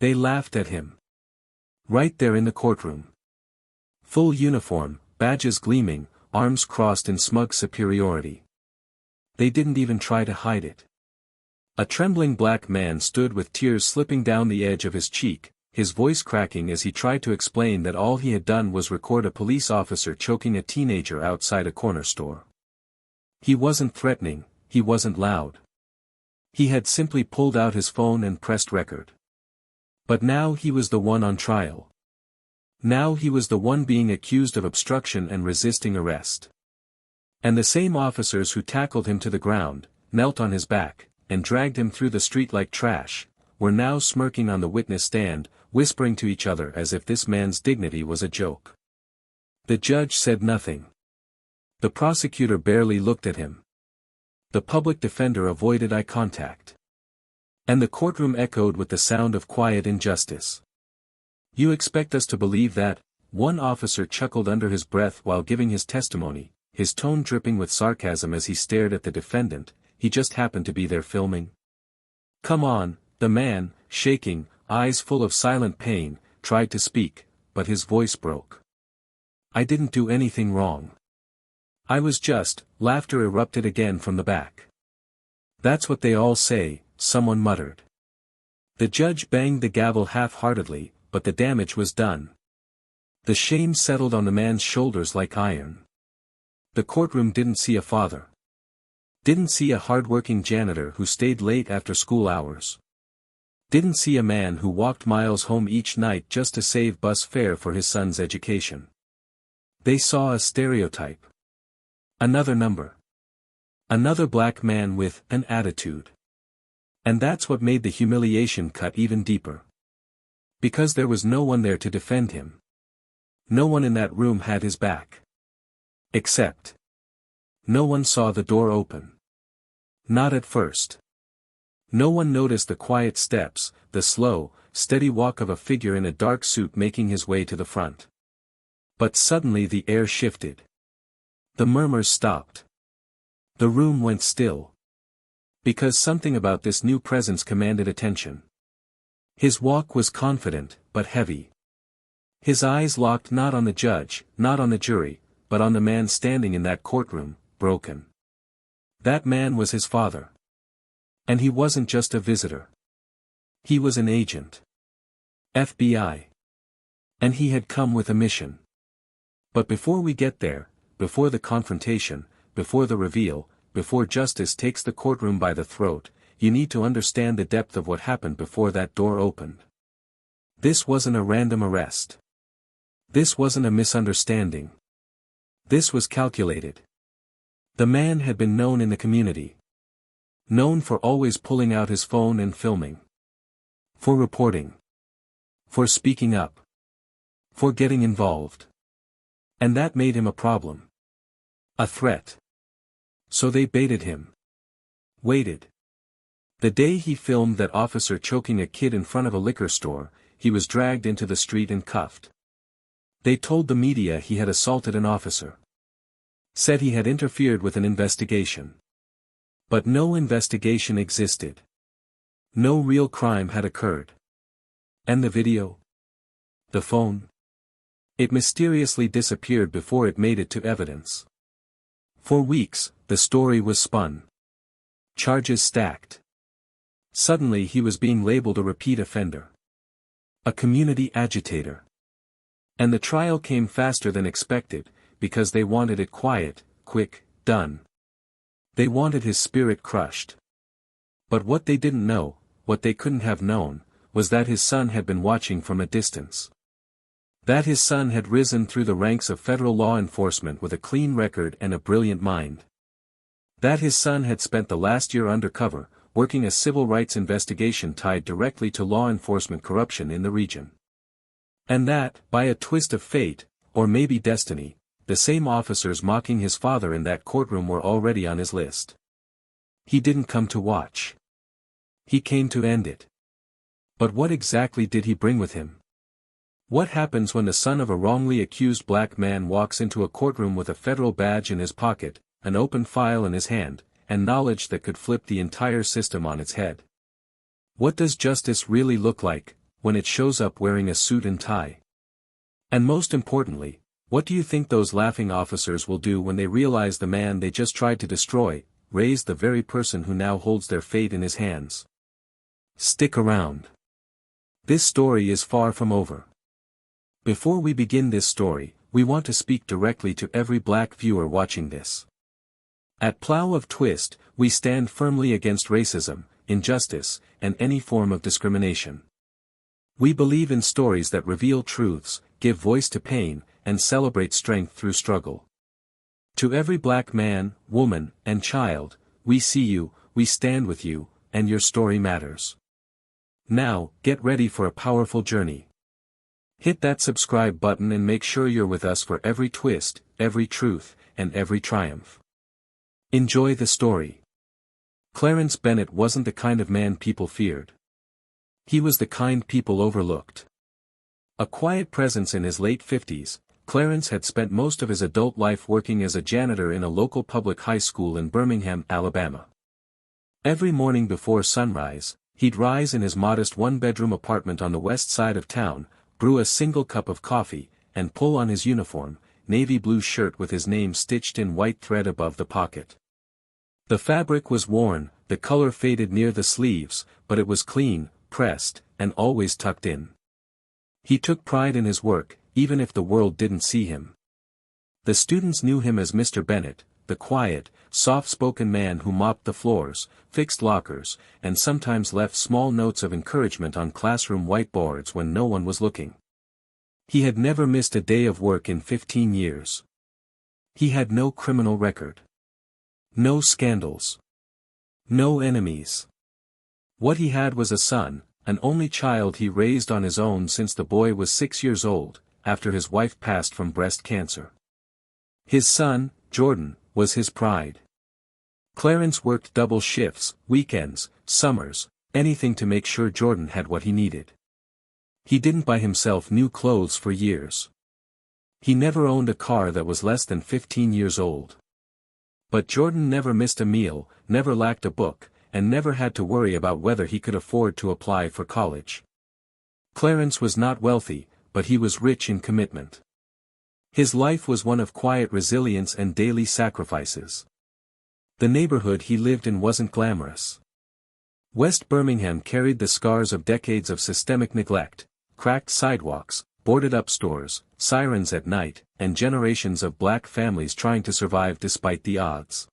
They laughed at him. Right there in the courtroom. Full uniform, badges gleaming, arms crossed in smug superiority. They didn't even try to hide it. A trembling black man stood with tears slipping down the edge of his cheek, his voice cracking as he tried to explain that all he had done was record a police officer choking a teenager outside a corner store. He wasn't threatening, he wasn't loud. He had simply pulled out his phone and pressed record. But now he was the one on trial. Now he was the one being accused of obstruction and resisting arrest. And the same officers who tackled him to the ground, knelt on his back, and dragged him through the street like trash, were now smirking on the witness stand, whispering to each other as if this man's dignity was a joke. The judge said nothing. The prosecutor barely looked at him. The public defender avoided eye contact. And the courtroom echoed with the sound of quiet injustice. "You expect us to believe that?" One officer chuckled under his breath while giving his testimony, his tone dripping with sarcasm as he stared at the defendant. "He just happened to be there filming." "Come on," the man, shaking, eyes full of silent pain, tried to speak, but his voice broke. "I didn't do anything wrong. I was just," laughter erupted again from the back. "That's what they all say," someone muttered. The judge banged the gavel half-heartedly, but the damage was done. The shame settled on the man's shoulders like iron. The courtroom didn't see a father. Didn't see a hard-working janitor who stayed late after school hours. Didn't see a man who walked miles home each night just to save bus fare for his son's education. They saw a stereotype. Another number. Another black man with an attitude. And that's what made the humiliation cut even deeper. Because there was no one there to defend him. No one in that room had his back. Except. No one saw the door open. Not at first. No one noticed the quiet steps, the slow, steady walk of a figure in a dark suit making his way to the front. But suddenly the air shifted. The murmurs stopped. The room went still. Because something about this new presence commanded attention. His walk was confident, but heavy. His eyes locked not on the judge, not on the jury, but on the man standing in that courtroom, broken. That man was his father. And he wasn't just a visitor. He was an agent. FBI. And he had come with a mission. But before we get there, before the confrontation, before the reveal, before justice takes the courtroom by the throat, you need to understand the depth of what happened before that door opened. This wasn't a random arrest. This wasn't a misunderstanding. This was calculated. The man had been known in the community. Known for always pulling out his phone and filming. For reporting. For speaking up. For getting involved. And that made him a problem. A threat. So they baited him. Waited. The day he filmed that officer choking a kid in front of a liquor store, he was dragged into the street and cuffed. They told the media he had assaulted an officer. Said he had interfered with an investigation. But no investigation existed. No real crime had occurred. And the video? The phone? It mysteriously disappeared before it made it to evidence. For weeks, the story was spun. Charges stacked. Suddenly he was being labeled a repeat offender. A community agitator. And the trial came faster than expected, because they wanted it quiet, quick, done. They wanted his spirit crushed. But what they didn't know, what they couldn't have known, was that his son had been watching from a distance. That his son had risen through the ranks of federal law enforcement with a clean record and a brilliant mind. That his son had spent the last year undercover, working a civil rights investigation tied directly to law enforcement corruption in the region. And that, by a twist of fate, or maybe destiny, the same officers mocking his father in that courtroom were already on his list. He didn't come to watch. He came to end it. But what exactly did he bring with him? What happens when the son of a wrongly accused black man walks into a courtroom with a federal badge in his pocket, an open file in his hand, and knowledge that could flip the entire system on its head? What does justice really look like, when it shows up wearing a suit and tie? And most importantly, what do you think those laughing officers will do when they realize the man they just tried to destroy, raised the very person who now holds their fate in his hands? Stick around. This story is far from over. Before we begin this story, we want to speak directly to every black viewer watching this. At Plow of Twist, we stand firmly against racism, injustice, and any form of discrimination. We believe in stories that reveal truths, give voice to pain, and celebrate strength through struggle. To every black man, woman, and child, we see you, we stand with you, and your story matters. Now, get ready for a powerful journey. Hit that subscribe button and make sure you're with us for every twist, every truth, and every triumph. Enjoy the story. Clarence Bennett wasn't the kind of man people feared. He was the kind people overlooked. A quiet presence in his late 50s, Clarence had spent most of his adult life working as a janitor in a local public high school in Birmingham, Alabama. Every morning before sunrise, he'd rise in his modest one-bedroom apartment on the west side of town, brew a single cup of coffee, and pull on his uniform, navy blue shirt with his name stitched in white thread above the pocket. The fabric was worn, the color faded near the sleeves, but it was clean, pressed, and always tucked in. He took pride in his work, even if the world didn't see him. The students knew him as Mr. Bennett, the quiet, soft-spoken man who mopped the floors, fixed lockers, and sometimes left small notes of encouragement on classroom whiteboards when no one was looking. He had never missed a day of work in 15 years. He had no criminal record. No scandals. No enemies. What he had was a son, an only child he raised on his own since the boy was 6 years old, after his wife passed from breast cancer. His son, Jordan, was his pride. Clarence worked double shifts, weekends, summers, anything to make sure Jordan had what he needed. He didn't buy himself new clothes for years. He never owned a car that was less than 15 years old. But Jordan never missed a meal, never lacked a book, and never had to worry about whether he could afford to apply for college. Clarence was not wealthy, but he was rich in commitment. His life was one of quiet resilience and daily sacrifices. The neighborhood he lived in wasn't glamorous. West Birmingham carried the scars of decades of systemic neglect, cracked sidewalks, boarded-up stores, sirens at night, and generations of black families trying to survive despite the odds.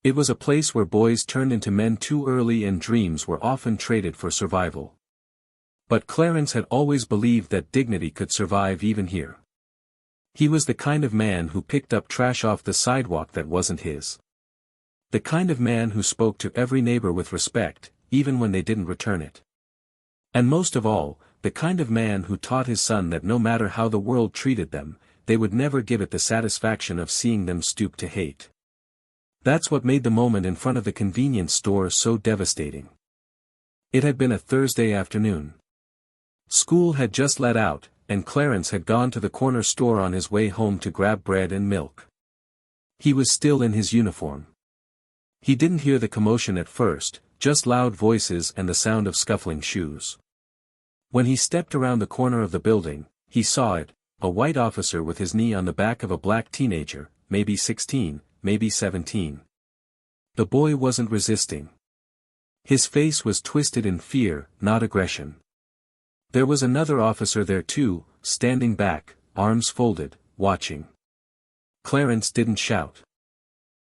It was a place where boys turned into men too early and dreams were often traded for survival. But Clarence had always believed that dignity could survive even here. He was the kind of man who picked up trash off the sidewalk that wasn't his. The kind of man who spoke to every neighbor with respect, even when they didn't return it. And most of all, the kind of man who taught his son that no matter how the world treated them, they would never give it the satisfaction of seeing them stoop to hate. That's what made the moment in front of the convenience store so devastating. It had been a Thursday afternoon. School had just let out, and Clarence had gone to the corner store on his way home to grab bread and milk. He was still in his uniform. He didn't hear the commotion at first, just loud voices and the sound of scuffling shoes. When he stepped around the corner of the building, he saw it, a white officer with his knee on the back of a black teenager, maybe 16, maybe 17. The boy wasn't resisting. His face was twisted in fear, not aggression. There was another officer there too, standing back, arms folded, watching. Clarence didn't shout.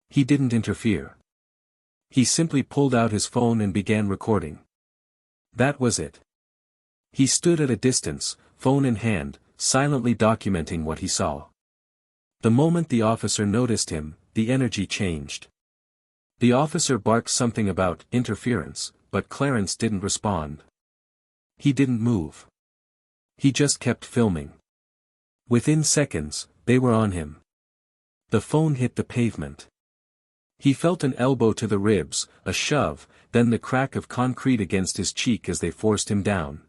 He didn't interfere. He simply pulled out his phone and began recording. That was it. He stood at a distance, phone in hand, silently documenting what he saw. The moment the officer noticed him, the energy changed. The officer barked something about interference, but Clarence didn't respond. He didn't move. He just kept filming. Within seconds, they were on him. The phone hit the pavement. He felt an elbow to the ribs, a shove, then the crack of concrete against his cheek as they forced him down.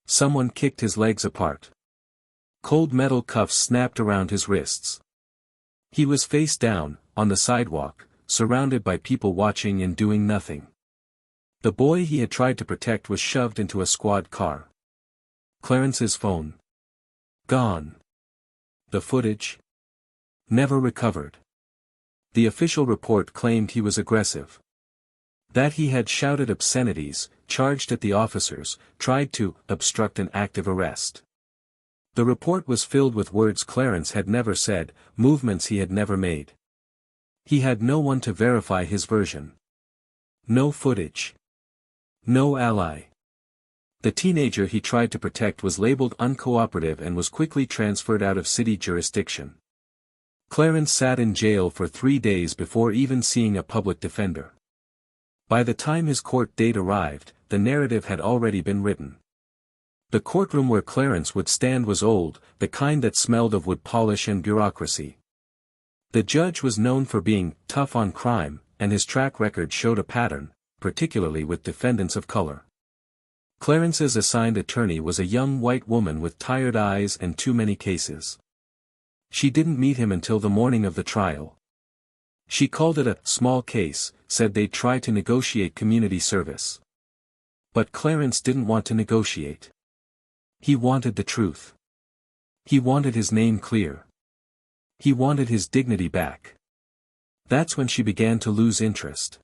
Someone kicked his legs apart. Cold metal cuffs snapped around his wrists. He was face down, on the sidewalk, surrounded by people watching and doing nothing. The boy he had tried to protect was shoved into a squad car. Clarence's phone. Gone. The footage? Never recovered. The official report claimed he was aggressive. That he had shouted obscenities, charged at the officers, tried to obstruct an active arrest. The report was filled with words Clarence had never said, movements he had never made. He had no one to verify his version. No footage. No ally. The teenager he tried to protect was labeled uncooperative and was quickly transferred out of city jurisdiction. Clarence sat in jail for 3 days before even seeing a public defender. By the time his court date arrived, the narrative had already been written. The courtroom where Clarence would stand was old, the kind that smelled of wood polish and bureaucracy. The judge was known for being tough on crime, and his track record showed a pattern, particularly with defendants of color. Clarence's assigned attorney was a young white woman with tired eyes and too many cases. She didn't meet him until the morning of the trial. She called it a small case, said they'd try to negotiate community service. But Clarence didn't want to negotiate. He wanted the truth. He wanted his name clear. He wanted his dignity back. That's when she began to lose interest.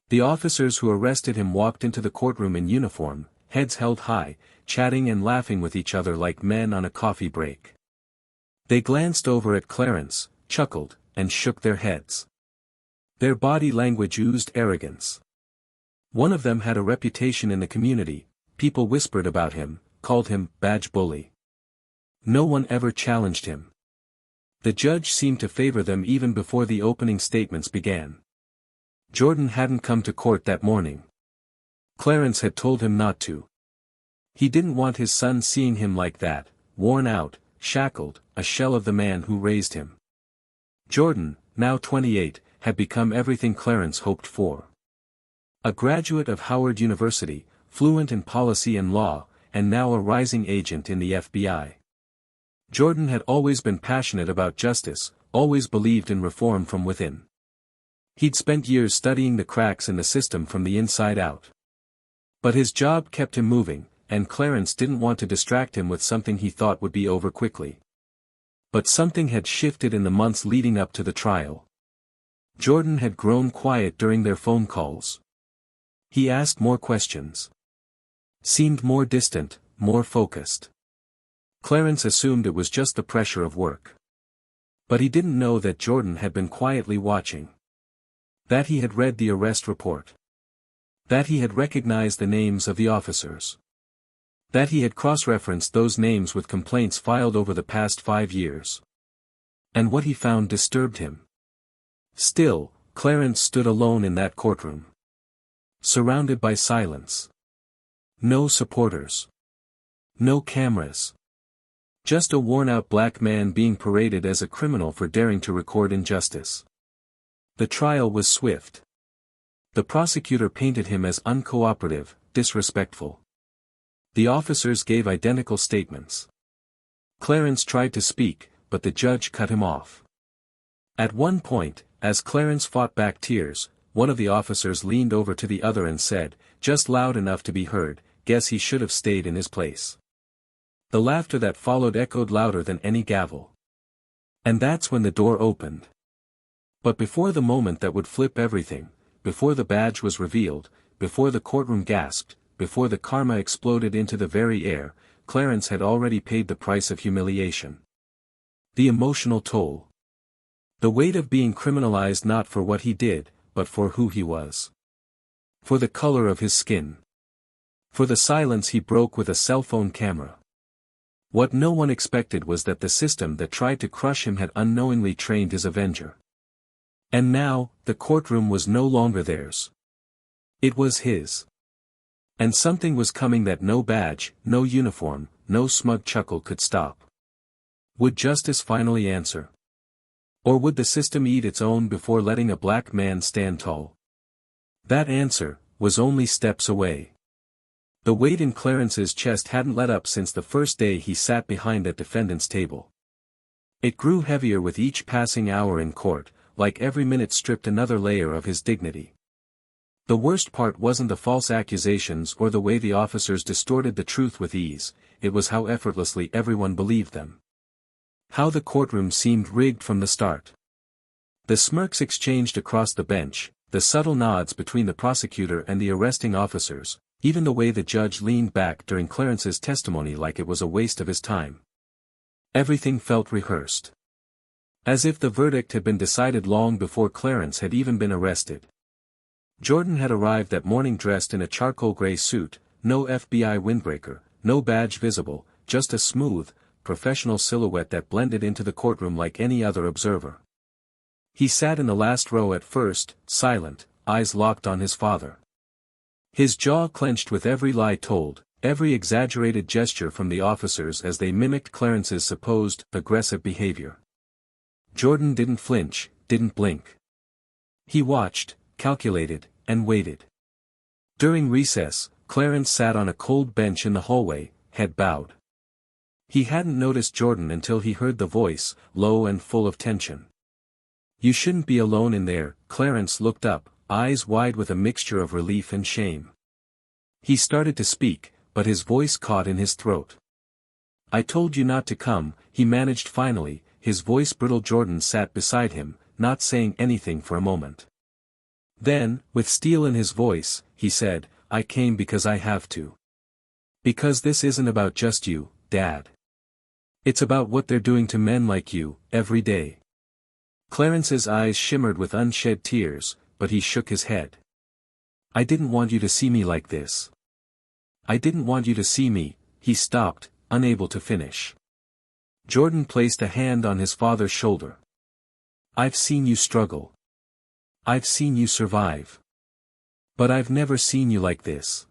The officers who arrested him walked into the courtroom in uniform, heads held high, chatting and laughing with each other like men on a coffee break. They glanced over at Clarence, chuckled, and shook their heads. Their body language oozed arrogance. One of them had a reputation in the community, people whispered about him, called him badge bully. No one ever challenged him. The judge seemed to favor them even before the opening statements began. Jordan hadn't come to court that morning. Clarence had told him not to. He didn't want his son seeing him like that, worn out, shackled, a shell of the man who raised him. Jordan, now 28, had become everything Clarence hoped for. A graduate of Howard University, fluent in policy and law, and now a rising agent in the FBI. Jordan had always been passionate about justice, always believed in reform from within. He'd spent years studying the cracks in the system from the inside out. But his job kept him moving, and Clarence didn't want to distract him with something he thought would be over quickly. But something had shifted in the months leading up to the trial. Jordan had grown quiet during their phone calls. He asked more questions. Seemed more distant, more focused. Clarence assumed it was just the pressure of work. But he didn't know that Jordan had been quietly watching. That he had read the arrest report. That he had recognized the names of the officers. That he had cross-referenced those names with complaints filed over the past 5 years. And what he found disturbed him. Still, Clarence stood alone in that courtroom. Surrounded by silence. No supporters. No cameras. Just a worn-out black man being paraded as a criminal for daring to record injustice. The trial was swift. The prosecutor painted him as uncooperative, disrespectful. The officers gave identical statements. Clarence tried to speak, but the judge cut him off. At one point, as Clarence fought back tears, one of the officers leaned over to the other and said, just loud enough to be heard, guess he should have stayed in his place. The laughter that followed echoed louder than any gavel. And that's when the door opened. But before the moment that would flip everything, before the badge was revealed, before the courtroom gasped, before the karma exploded into the very air, Clarence had already paid the price of humiliation. The emotional toll. The weight of being criminalized not for what he did, but for who he was. For the color of his skin. For the silence he broke with a cell phone camera. What no one expected was that the system that tried to crush him had unknowingly trained his avenger. And now, the courtroom was no longer theirs. It was his. And something was coming that no badge, no uniform, no smug chuckle could stop. Would justice finally answer? Or would the system eat its own before letting a black man stand tall? That answer was only steps away. The weight in Clarence's chest hadn't let up since the first day he sat behind that defendant's table. It grew heavier with each passing hour in court, like every minute stripped another layer of his dignity. The worst part wasn't the false accusations or the way the officers distorted the truth with ease, it was how effortlessly everyone believed them. How the courtroom seemed rigged from the start. The smirks exchanged across the bench, the subtle nods between the prosecutor and the arresting officers, even the way the judge leaned back during Clarence's testimony like it was a waste of his time. Everything felt rehearsed. As if the verdict had been decided long before Clarence had even been arrested. Jordan had arrived that morning dressed in a charcoal gray suit, no FBI windbreaker, no badge visible, just a smooth, professional silhouette that blended into the courtroom like any other observer. He sat in the last row at first, silent, eyes locked on his father. His jaw clenched with every lie told, every exaggerated gesture from the officers as they mimicked Clarence's supposed aggressive behavior. Jordan didn't flinch, didn't blink. He watched, calculated, and waited. During recess, Clarence sat on a cold bench in the hallway, head bowed. He hadn't noticed Jordan until he heard the voice, low and full of tension. "You shouldn't be alone in there." Clarence looked up, eyes wide with a mixture of relief and shame. He started to speak, but his voice caught in his throat. "I told you not to come," he managed finally, his voice brittle. Jordan sat beside him, not saying anything for a moment. Then, with steel in his voice, he said, "I came because I have to. Because this isn't about just you, Dad. It's about what they're doing to men like you, every day." Clarence's eyes shimmered with unshed tears, but he shook his head. "I didn't want you to see me like this. I didn't want you to see me." He stopped, unable to finish. Jordan placed a hand on his father's shoulder. "I've seen you struggle. I've seen you survive. But I've never seen you like this.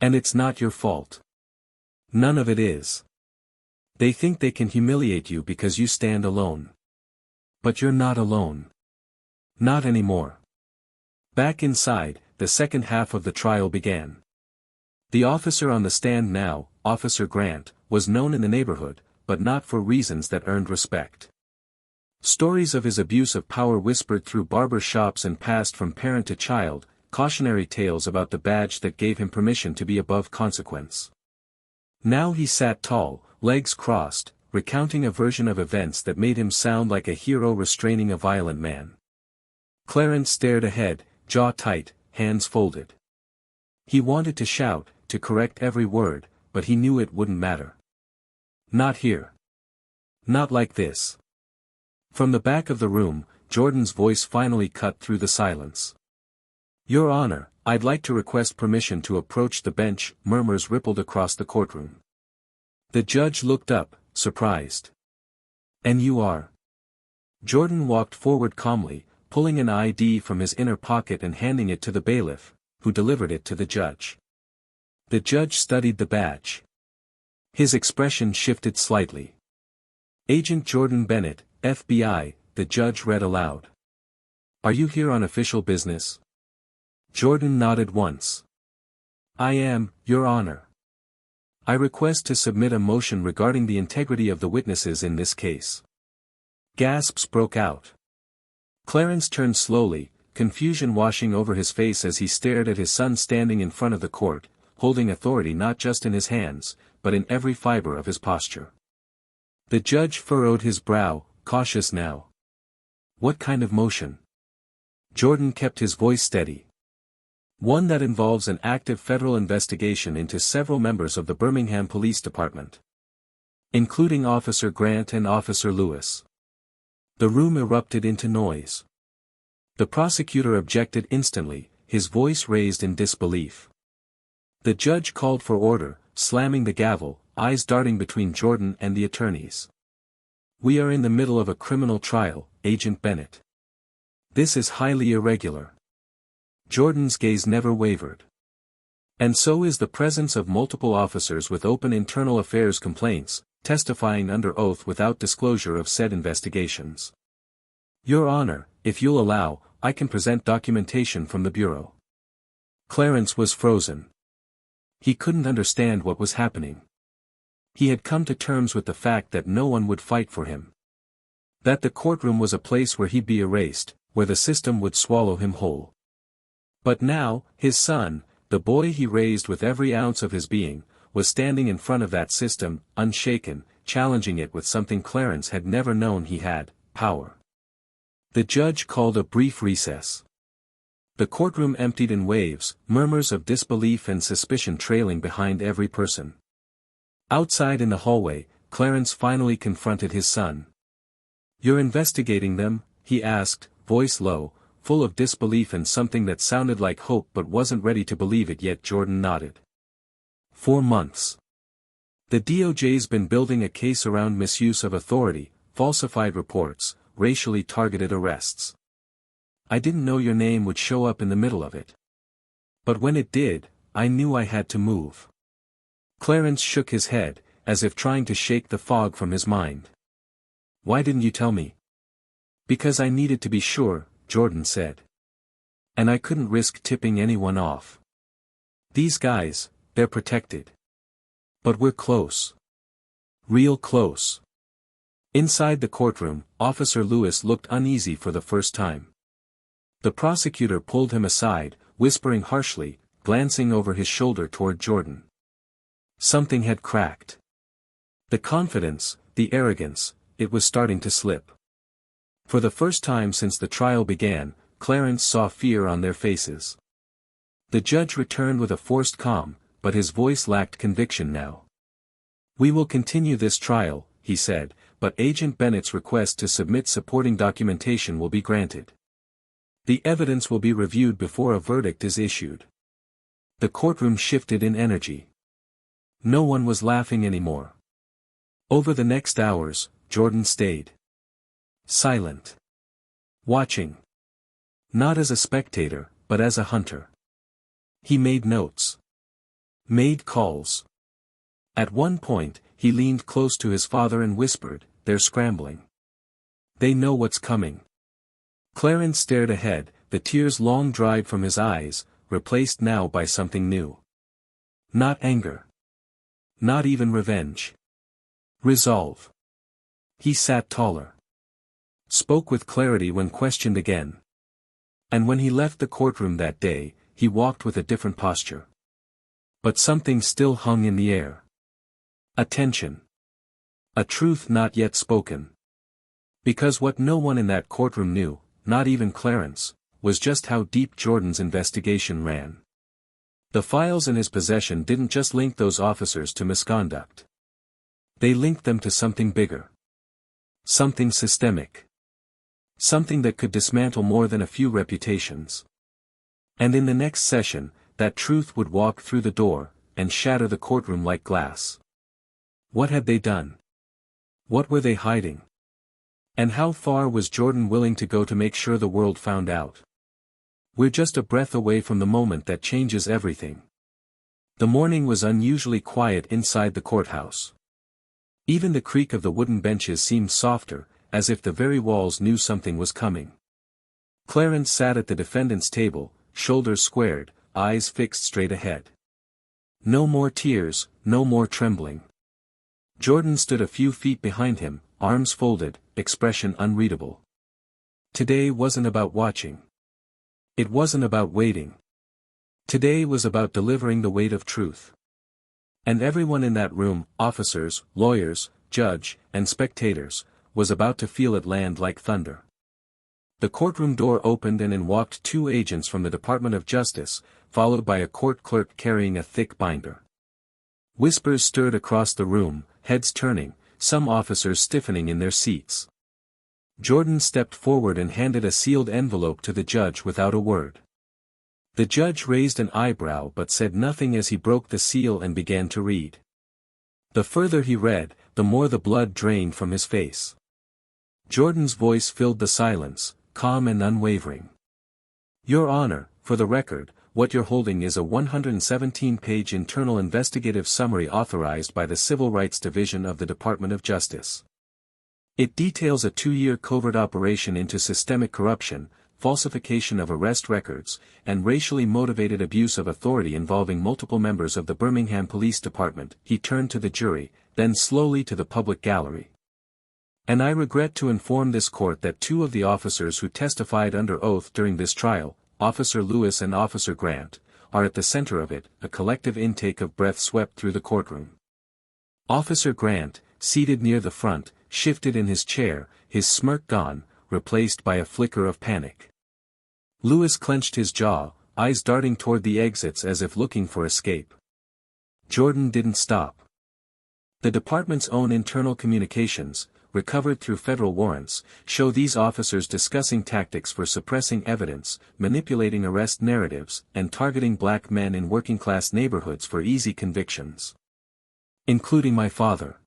And it's not your fault. None of it is. They think they can humiliate you because you stand alone. But you're not alone. Not anymore." Back inside, the second half of the trial began. The officer on the stand now, Officer Grant, was known in the neighborhood, but not for reasons that earned respect. Stories of his abuse of power whispered through barber shops and passed from parent to child, cautionary tales about the badge that gave him permission to be above consequence. Now he sat tall, legs crossed, recounting a version of events that made him sound like a hero restraining a violent man. Clarence stared ahead, jaw tight, hands folded. He wanted to shout, to correct every word, but he knew it wouldn't matter. Not here. Not like this. From the back of the room, Jordan's voice finally cut through the silence. "Your Honor, I'd like to request permission to approach the bench." Murmurs rippled across the courtroom. The judge looked up, surprised. "And you are?" Jordan walked forward calmly, pulling an ID from his inner pocket and handing it to the bailiff, who delivered it to the judge. The judge studied the badge. His expression shifted slightly. "Agent Jordan Bennett, FBI," the judge read aloud. "Are you here on official business?" Jordan nodded once. "I am, Your Honor. I request to submit a motion regarding the integrity of the witnesses in this case." Gasps broke out. Clarence turned slowly, confusion washing over his face as he stared at his son standing in front of the court, holding authority not just in his hands, but in every fiber of his posture. The judge furrowed his brow, cautious now. "What kind of motion?" Jordan kept his voice steady. "One that involves an active federal investigation into several members of the Birmingham Police Department, including Officer Grant and Officer Lewis." The room erupted into noise. The prosecutor objected instantly, his voice raised in disbelief. The judge called for order, slamming the gavel, eyes darting between Jordan and the attorneys. "We are in the middle of a criminal trial, Agent Bennett. This is highly irregular." Jordan's gaze never wavered. "And so is the presence of multiple officers with open internal affairs complaints, testifying under oath without disclosure of said investigations. Your Honor, if you'll allow, I can present documentation from the Bureau." Clarence was frozen. He couldn't understand what was happening. He had come to terms with the fact that no one would fight for him. That the courtroom was a place where he'd be erased, where the system would swallow him whole. But now, his son, the boy he raised with every ounce of his being, was standing in front of that system, unshaken, challenging it with something Clarence had never known he had: power. The judge called a brief recess. The courtroom emptied in waves, murmurs of disbelief and suspicion trailing behind every person. Outside in the hallway, Clarence finally confronted his son. "You're investigating them?" he asked, voice low, full of disbelief and something that sounded like hope but wasn't ready to believe it yet. Jordan nodded. 4 months. The DOJ's been building a case around misuse of authority, falsified reports, racially targeted arrests. I didn't know your name would show up in the middle of it. But when it did, I knew I had to move. Clarence shook his head, as if trying to shake the fog from his mind. "Why didn't you tell me?" "Because I needed to be sure," Jordan said. "And I couldn't risk tipping anyone off. These guys, they're protected. But we're close. Real close." Inside the courtroom, Officer Lewis looked uneasy for the first time. The prosecutor pulled him aside, whispering harshly, glancing over his shoulder toward Jordan. Something had cracked. The confidence, the arrogance, it was starting to slip. For the first time since the trial began, Clarence saw fear on their faces. The judge returned with a forced calm, but his voice lacked conviction now. "We will continue this trial," he said, "but Agent Bennett's request to submit supporting documentation will be granted. The evidence will be reviewed before a verdict is issued." The courtroom shifted in energy. No one was laughing anymore. Over the next hours, Jordan stayed silent. Watching. Not as a spectator, but as a hunter. He made notes. Made calls. At one point, he leaned close to his father and whispered, "They're scrambling. They know what's coming." Clarence stared ahead, the tears long dried from his eyes, replaced now by something new. Not anger. Not even revenge. Resolve. He sat taller. Spoke with clarity when questioned again. And when he left the courtroom that day, he walked with a different posture. But something still hung in the air. A tension. A truth not yet spoken. Because what no one in that courtroom knew, not even Clarence, was just how deep Jordan's investigation ran. The files in his possession didn't just link those officers to misconduct. They linked them to something bigger. Something systemic. Something that could dismantle more than a few reputations. And in the next session, that truth would walk through the door, and shatter the courtroom like glass. What had they done? What were they hiding? And how far was Jordan willing to go to make sure the world found out? We're just a breath away from the moment that changes everything. The morning was unusually quiet inside the courthouse. Even the creak of the wooden benches seemed softer, as if the very walls knew something was coming. Clarence sat at the defendant's table, shoulders squared, eyes fixed straight ahead. No more tears, no more trembling. Jordan stood a few feet behind him, arms folded, expression unreadable. Today wasn't about watching. It wasn't about waiting. Today was about delivering the weight of truth. And everyone in that room, officers, lawyers, judge, and spectators, was about to feel it land like thunder. The courtroom door opened and in walked 2 agents from the Department of Justice, followed by a court clerk carrying a thick binder. Whispers stirred across the room, heads turning, some officers stiffening in their seats. Jordan stepped forward and handed a sealed envelope to the judge without a word. The judge raised an eyebrow but said nothing as he broke the seal and began to read. The further he read, the more the blood drained from his face. Jordan's voice filled the silence, calm and unwavering. "Your Honor, for the record, what you're holding is a 117-page internal investigative summary authorized by the Civil Rights Division of the Department of Justice. It details a 2-year covert operation into systemic corruption, falsification of arrest records, and racially motivated abuse of authority involving multiple members of the Birmingham Police Department." He turned to the jury, then slowly to the public gallery. "And I regret to inform this court that 2 of the officers who testified under oath during this trial, Officer Lewis and Officer Grant, are at the center of it. A collective intake of breath swept through the courtroom. Officer Grant, seated near the front, shifted in his chair, his smirk gone, replaced by a flicker of panic. Lewis clenched his jaw, eyes darting toward the exits as if looking for escape. Jordan didn't stop. The department's own internal communications, recovered through federal warrants, show these officers discussing tactics for suppressing evidence, manipulating arrest narratives, and targeting black men in working-class neighborhoods for easy convictions. Including my father.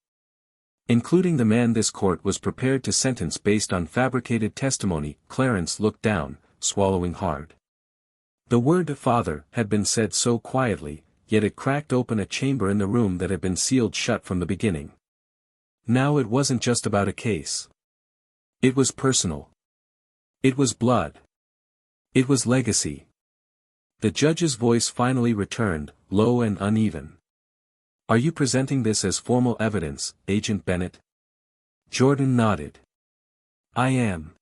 Including the man this court was prepared to sentence based on fabricated testimony. Clarence looked down, swallowing hard. The word "father" had been said so quietly, yet it cracked open a chamber in the room that had been sealed shut from the beginning. Now it wasn't just about a case. It was personal. It was blood. It was legacy. The judge's voice finally returned, low and uneven. "Are you presenting this as formal evidence, Agent Bennett?" Jordan nodded. "I am.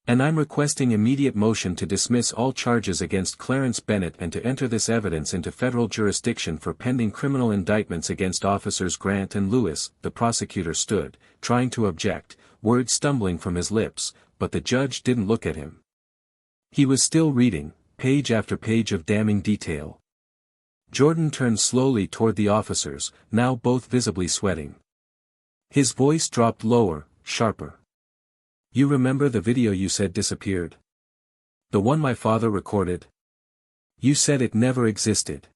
And I'm requesting immediate motion to dismiss all charges against Clarence Bennett and to enter this evidence into federal jurisdiction for pending criminal indictments against Officers Grant and Lewis." The prosecutor stood, trying to object, words stumbling from his lips, but the judge didn't look at him. He was still reading, page after page of damning detail. Jordan turned slowly toward the officers, now both visibly sweating. His voice dropped lower, sharper. "You remember the video you said disappeared? The one my father recorded? You said it never existed.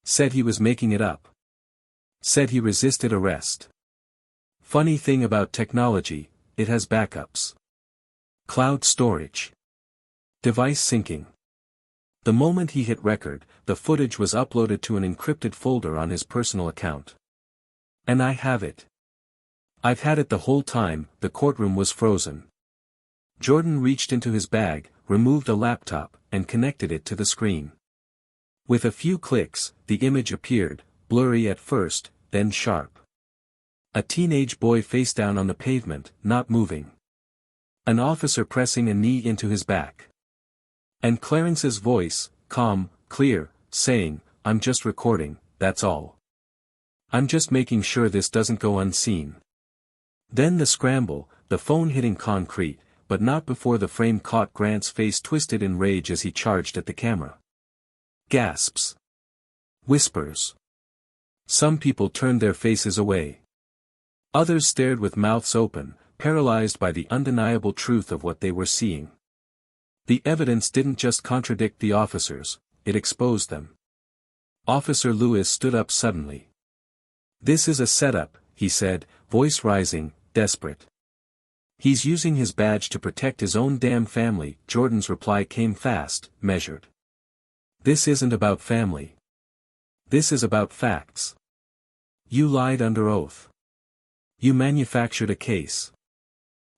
Said he was making it up. Said he resisted arrest. Funny thing about technology, it has backups. Cloud storage. Device syncing. The moment he hit record, the footage was uploaded to an encrypted folder on his personal account. And I have it. I've had it the whole time." The courtroom was frozen. Jordan reached into his bag, removed a laptop, and connected it to the screen. With a few clicks, the image appeared, blurry at first, then sharp. A teenage boy face down on the pavement, not moving. An officer pressing a knee into his back. And Clarence's voice, calm, clear, saying, "I'm just recording, that's all. I'm just making sure this doesn't go unseen." Then the scramble, the phone hitting concrete, but not before the frame caught Grant's face twisted in rage as he charged at the camera. Gasps. Whispers. Some people turned their faces away. Others stared with mouths open, paralyzed by the undeniable truth of what they were seeing. The evidence didn't just contradict the officers, it exposed them. Officer Lewis stood up suddenly. "This is a setup," he said, voice rising, desperate. "He's using his badge to protect his own damn family." Jordan's reply came fast, measured. "This isn't about family. This is about facts. You lied under oath. You manufactured a case.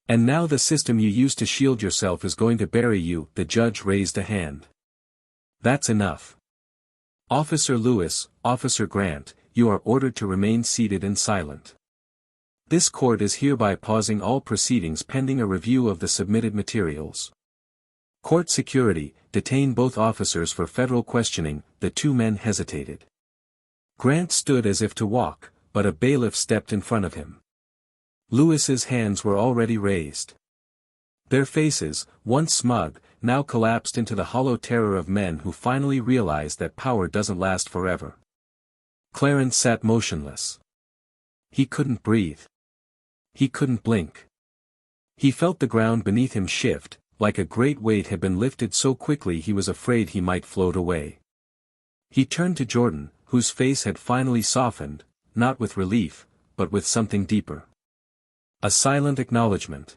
And now the system you used to shield yourself is going to bury you." The judge raised a hand. "That's enough. Officer Lewis, Officer Grant, you are ordered to remain seated and silent. This court is hereby pausing all proceedings pending a review of the submitted materials. Court security, detain both officers for federal questioning." The two men hesitated. Grant stood as if to walk, but a bailiff stepped in front of him. Lewis's hands were already raised. Their faces, once smug, now collapsed into the hollow terror of men who finally realized that power doesn't last forever. Clarence sat motionless. He couldn't breathe. He couldn't blink. He felt the ground beneath him shift, like a great weight had been lifted so quickly he was afraid he might float away. He turned to Jordan, whose face had finally softened, not with relief, but with something deeper. A silent acknowledgement.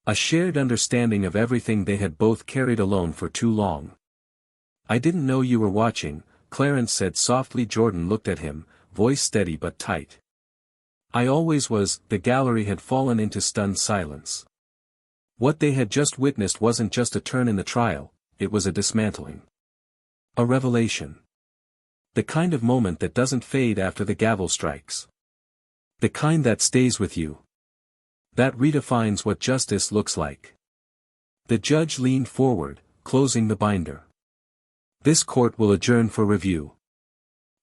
A shared understanding of everything they had both carried alone for too long. "I didn't know you were watching," Clarence said softly. Jordan looked at him, voice steady but tight. "I always was." The gallery had fallen into stunned silence. What they had just witnessed wasn't just a turn in the trial, it was a dismantling. A revelation. The kind of moment that doesn't fade after the gavel strikes. The kind that stays with you. That redefines what justice looks like. The judge leaned forward, closing the binder. This court will adjourn for review.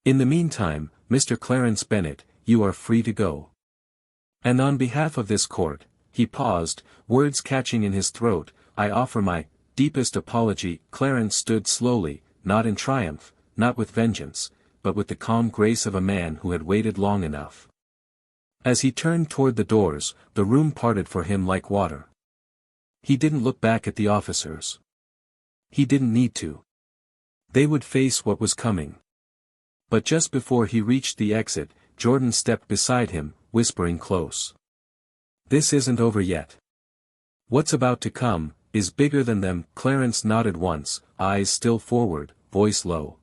In the meantime, Mr. Clarence Bennett, you are free to go. And on behalf of this court, he paused, words catching in his throat, I offer my deepest apology. Clarence stood slowly, not in triumph, not with vengeance, but with the calm grace of a man who had waited long enough. As he turned toward the doors, the room parted for him like water. He didn't look back at the officers. He didn't need to. They would face what was coming. But just before he reached the exit, Jordan stepped beside him, whispering close. This isn't over yet. What's about to come is bigger than them. Clarence nodded once, eyes still forward, voice low.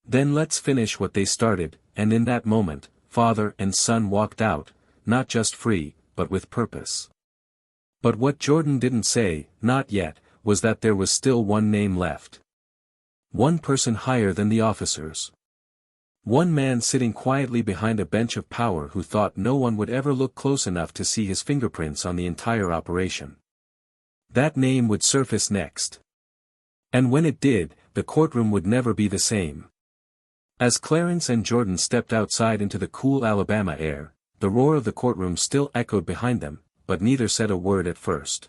Then let's finish what they started, and in that moment, father and son walked out, not just free, but with purpose. But what Jordan didn't say, not yet, was that there was still one name left. One person higher than the officers. One man sitting quietly behind a bench of power who thought no one would ever look close enough to see his fingerprints on the entire operation. That name would surface next. And when it did, the courtroom would never be the same. As Clarence and Jordan stepped outside into the cool Alabama air, the roar of the courtroom still echoed behind them, but neither said a word at first.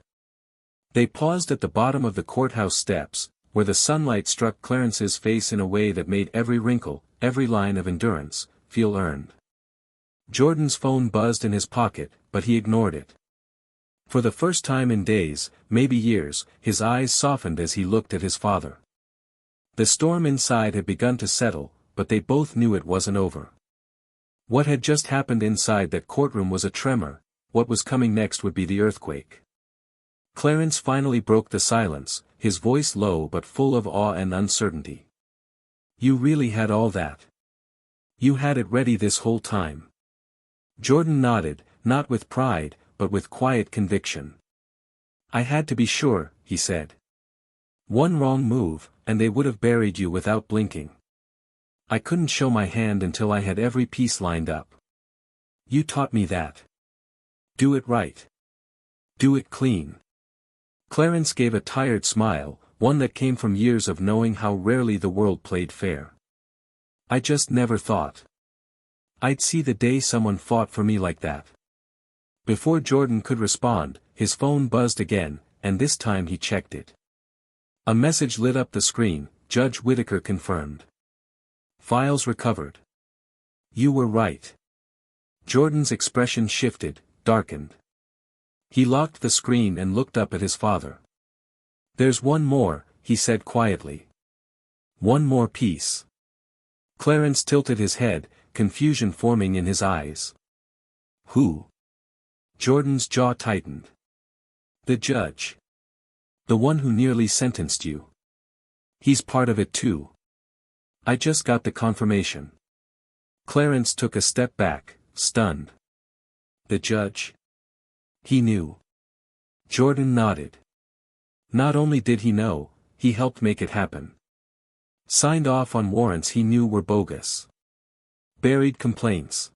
They paused at the bottom of the courthouse steps, where the sunlight struck Clarence's face in a way that made every wrinkle, every line of endurance, feel earned. Jordan's phone buzzed in his pocket, but he ignored it. For the first time in days, maybe years, his eyes softened as he looked at his father. The storm inside had begun to settle, but they both knew it wasn't over. What had just happened inside that courtroom was a tremor, what was coming next would be the earthquake. Clarence finally broke the silence, his voice low but full of awe and uncertainty. You really had all that? You had it ready this whole time? Jordan nodded, not with pride, but with quiet conviction. I had to be sure, he said. One wrong move, and they would have buried you without blinking. I couldn't show my hand until I had every piece lined up. You taught me that. Do it right. Do it clean. Clarence gave a tired smile, one that came from years of knowing how rarely the world played fair. I just never thought I'd see the day someone fought for me like that. Before Jordan could respond, his phone buzzed again, and this time he checked it. A message lit up the screen, Judge Whitaker confirmed. Files recovered. You were right. Jordan's expression shifted, darkened. He locked the screen and looked up at his father. There's one more, he said quietly. One more piece. Clarence tilted his head, confusion forming in his eyes. Who? Jordan's jaw tightened. The judge. The one who nearly sentenced you. He's part of it too. I just got the confirmation. Clarence took a step back, stunned. The judge? He knew. Jordan nodded. Not only did he know, he helped make it happen. Signed off on warrants he knew were bogus. Buried complaints.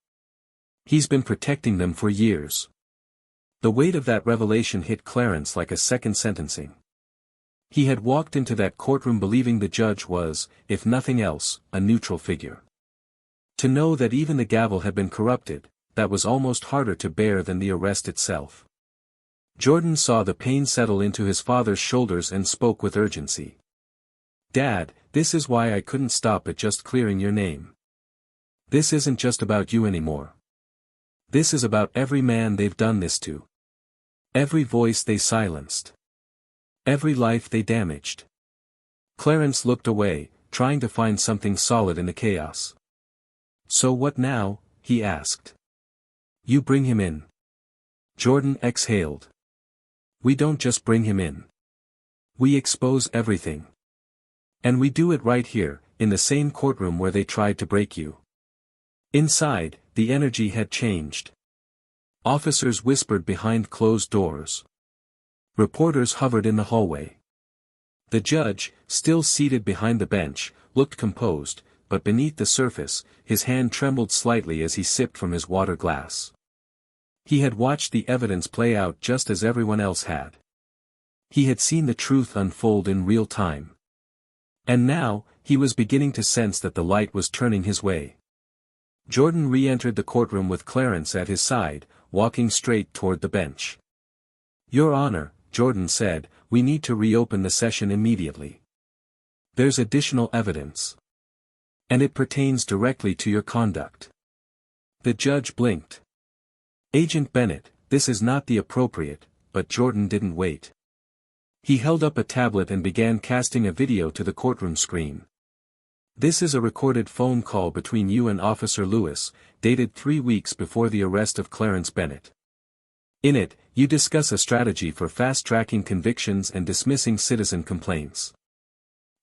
He's been protecting them for years. The weight of that revelation hit Clarence like a second sentencing. He had walked into that courtroom believing the judge was, if nothing else, a neutral figure. To know that even the gavel had been corrupted, that was almost harder to bear than the arrest itself. Jordan saw the pain settle into his father's shoulders and spoke with urgency. Dad, this is why I couldn't stop at just clearing your name. This isn't just about you anymore. This is about every man they've done this to. Every voice they silenced. Every life they damaged. Clarence looked away, trying to find something solid in the chaos. So what now? He asked. You bring him in. Jordan exhaled. We don't just bring him in. We expose everything. And we do it right here, in the same courtroom where they tried to break you. Inside, the energy had changed. Officers whispered behind closed doors. Reporters hovered in the hallway. The judge, still seated behind the bench, looked composed, but beneath the surface, his hand trembled slightly as he sipped from his water glass. He had watched the evidence play out just as everyone else had. He had seen the truth unfold in real time. And now, he was beginning to sense that the light was turning his way. Jordan re-entered the courtroom with Clarence at his side, walking straight toward the bench. "Your Honor," Jordan said, "we need to reopen the session immediately. There's additional evidence. And it pertains directly to your conduct." The judge blinked. "Agent Bennett, this is not the appropriate," but Jordan didn't wait. He held up a tablet and began casting a video to the courtroom screen. "This is a recorded phone call between you and Officer Lewis, dated 3 weeks before the arrest of Clarence Bennett. In it, you discuss a strategy for fast-tracking convictions and dismissing citizen complaints."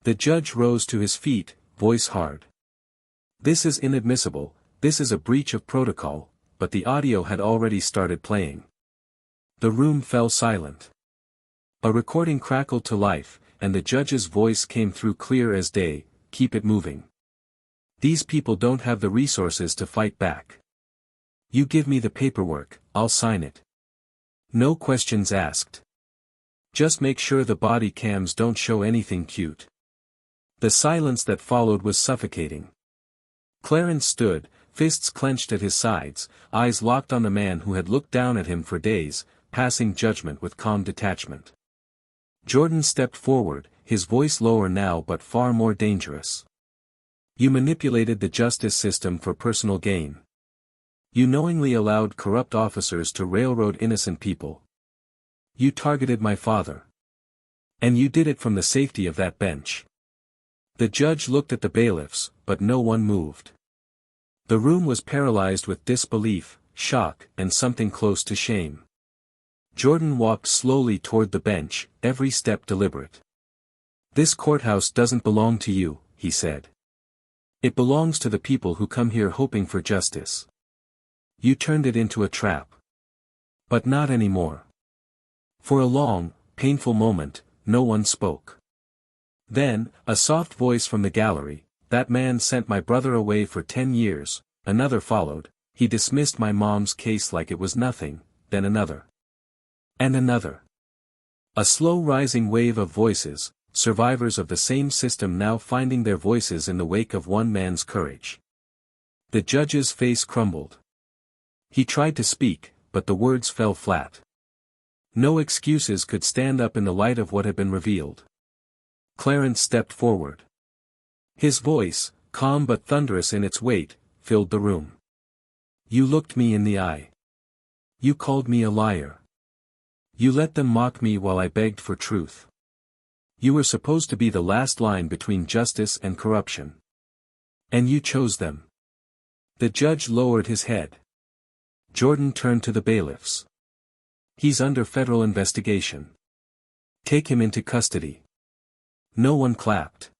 The judge rose to his feet, voice hard. "This is inadmissible, this is a breach of protocol," but the audio had already started playing. The room fell silent. A recording crackled to life, and the judge's voice came through clear as day, "Keep it moving. These people don't have the resources to fight back. You give me the paperwork, I'll sign it. No questions asked. Just make sure the body cams don't show anything cute." The silence that followed was suffocating. Clarence stood, fists clenched at his sides, eyes locked on the man who had looked down at him for days, passing judgment with calm detachment. Jordan stepped forward, his voice lower now but far more dangerous. "You manipulated the justice system for personal gain. You knowingly allowed corrupt officers to railroad innocent people. You targeted my father. And you did it from the safety of that bench." The judge looked at the bailiffs, but no one moved. The room was paralyzed with disbelief, shock, and something close to shame. Jordan walked slowly toward the bench, every step deliberate. "This courthouse doesn't belong to you," he said. "It belongs to the people who come here hoping for justice. You turned it into a trap. But not anymore." For a long, painful moment, no one spoke. Then, a soft voice from the gallery, "That man sent my brother away for 10 years, another followed, he dismissed my mom's case like it was nothing, then another. And another." A slow rising wave of voices, survivors of the same system now finding their voices in the wake of one man's courage. The judge's face crumbled. He tried to speak, but the words fell flat. No excuses could stand up in the light of what had been revealed. Clarence stepped forward. His voice, calm but thunderous in its weight, filled the room. "You looked me in the eye. You called me a liar. You let them mock me while I begged for truth. You were supposed to be the last line between justice and corruption. And you chose them." The judge lowered his head. Jordan turned to the bailiffs. "He's under federal investigation. Take him into custody." No one clapped.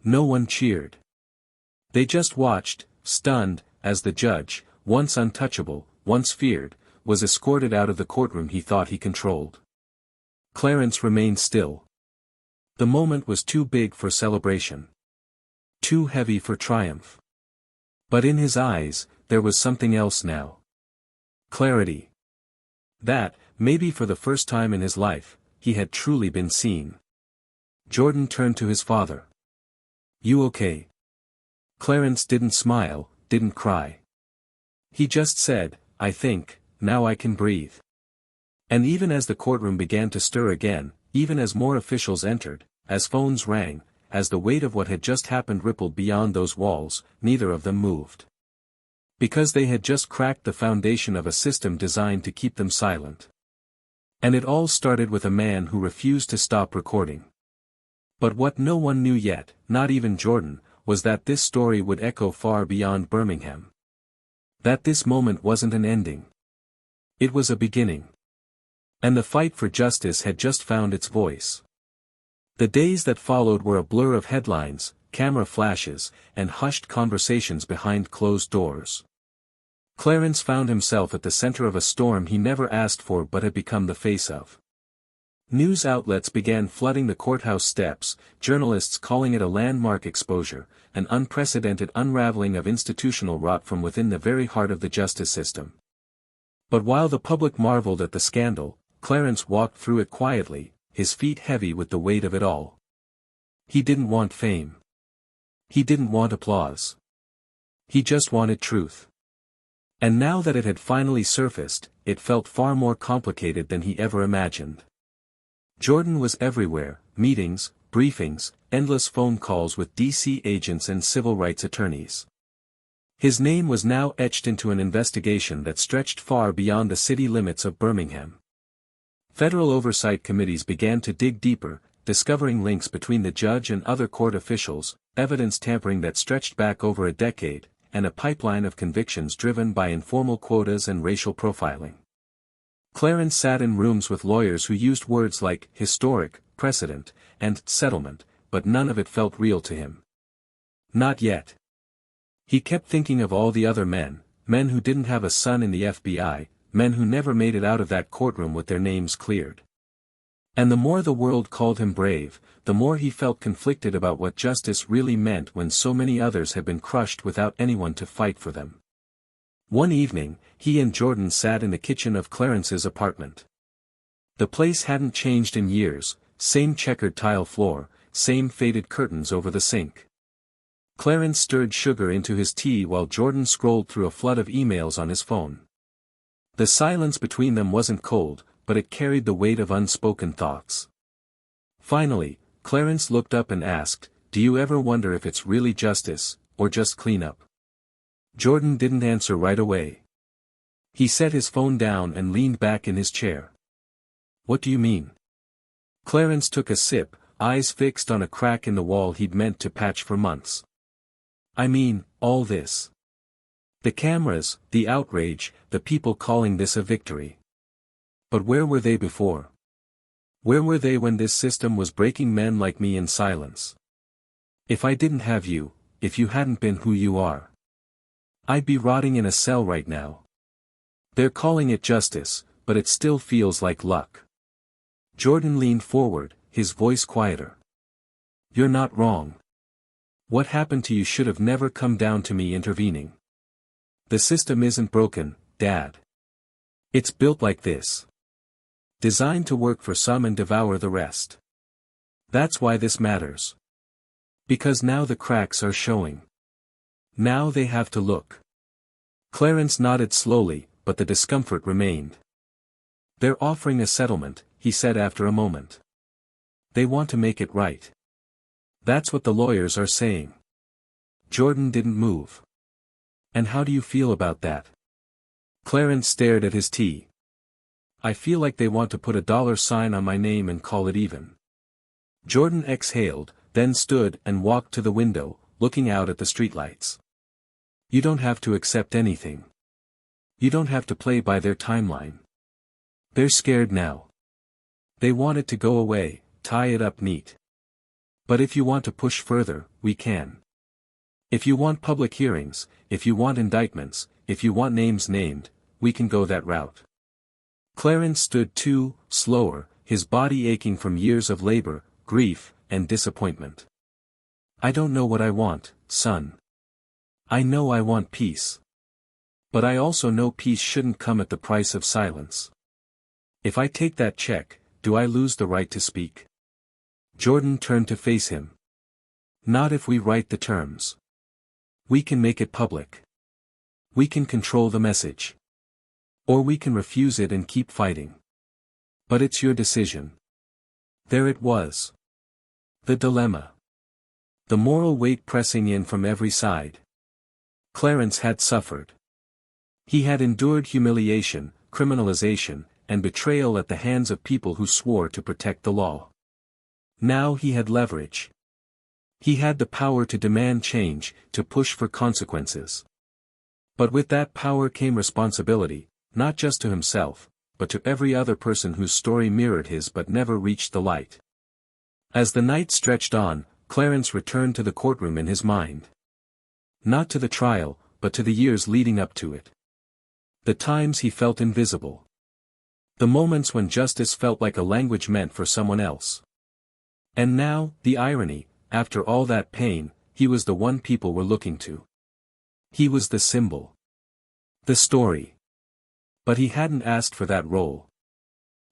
No one cheered. They just watched, stunned, as the judge, once untouchable, once feared, was escorted out of the courtroom he thought he controlled. Clarence remained still. The moment was too big for celebration. Too heavy for triumph. But in his eyes, there was something else now. Clarity. That, maybe for the first time in his life, he had truly been seen. Jordan turned to his father. "You okay?" Clarence didn't smile, didn't cry. He just said, "I think, now I can breathe." And even as the courtroom began to stir again, even as more officials entered, as phones rang, as the weight of what had just happened rippled beyond those walls, neither of them moved. Because they had just cracked the foundation of a system designed to keep them silent. And it all started with a man who refused to stop recording. But what no one knew yet, not even Jordan, was that this story would echo far beyond Birmingham. That this moment wasn't an ending. It was a beginning. And the fight for justice had just found its voice. The days that followed were a blur of headlines, camera flashes, and hushed conversations behind closed doors. Clarence found himself at the center of a storm he never asked for but had become the face of. News outlets began flooding the courthouse steps, journalists calling it a landmark exposure, an unprecedented unraveling of institutional rot from within the very heart of the justice system. But while the public marveled at the scandal, Clarence walked through it quietly, his feet heavy with the weight of it all. He didn't want fame. He didn't want applause. He just wanted truth. And now that it had finally surfaced, it felt far more complicated than he ever imagined. Jordan was everywhere: meetings, briefings, endless phone calls with DC agents and civil rights attorneys. His name was now etched into an investigation that stretched far beyond the city limits of Birmingham. Federal oversight committees began to dig deeper, discovering links between the judge and other court officials, evidence tampering that stretched back over a decade, and a pipeline of convictions driven by informal quotas and racial profiling. Clarence sat in rooms with lawyers who used words like historic, precedent, and settlement, but none of it felt real to him. Not yet. He kept thinking of all the other men who didn't have a son in the FBI, men who never made it out of that courtroom with their names cleared. And the more the world called him brave, the more he felt conflicted about what justice really meant when so many others had been crushed without anyone to fight for them. One evening, he and Jordan sat in the kitchen of Clarence's apartment. The place hadn't changed in years: same checkered tile floor, same faded curtains over the sink. Clarence stirred sugar into his tea while Jordan scrolled through a flood of emails on his phone. The silence between them wasn't cold, but it carried the weight of unspoken thoughts. Finally, Clarence looked up and asked, "Do you ever wonder if it's really justice, or just cleanup?" Jordan didn't answer right away. He set his phone down and leaned back in his chair. "What do you mean?" Clarence took a sip, eyes fixed on a crack in the wall he'd meant to patch for months. "I mean, all this. The cameras, the outrage, the people calling this a victory. But where were they before? Where were they when this system was breaking men like me in silence? If I didn't have you, if you hadn't been who you are, I'd be rotting in a cell right now. They're calling it justice, but it still feels like luck." Jordan leaned forward, his voice quieter. "You're not wrong. What happened to you should have never come down to me intervening. The system isn't broken, Dad. It's built like this. Designed to work for some and devour the rest. That's why this matters. Because now the cracks are showing. Now they have to look." Clarence nodded slowly, but the discomfort remained. "They're offering a settlement," he said after a moment. "They want to make it right. That's what the lawyers are saying." Jordan didn't move. "And how do you feel about that?" Clarence stared at his tea. "I feel like they want to put a dollar sign on my name and call it even." Jordan exhaled, then stood and walked to the window, looking out at the streetlights. "You don't have to accept anything. You don't have to play by their timeline. They're scared now. They want it to go away, tie it up neat. But if you want to push further, we can. If you want public hearings, if you want indictments, if you want names named, we can go that route." Clarence stood slower, his body aching from years of labor, grief, and disappointment. "I don't know what I want, son. I know I want peace. But I also know peace shouldn't come at the price of silence. If I take that check, do I lose the right to speak?" Jordan turned to face him. "Not if we write the terms. We can make it public. We can control the message. Or we can refuse it and keep fighting. But it's your decision." There it was. The dilemma. The moral weight pressing in from every side. Clarence had suffered. He had endured humiliation, criminalization, and betrayal at the hands of people who swore to protect the law. Now he had leverage. He had the power to demand change, to push for consequences. But with that power came responsibility, not just to himself, but to every other person whose story mirrored his but never reached the light. As the night stretched on, Clarence returned to the courtroom in his mind. Not to the trial, but to the years leading up to it. The times he felt invisible. The moments when justice felt like a language meant for someone else. And now, the irony, after all that pain, he was the one people were looking to. He was the symbol. The story. But he hadn't asked for that role.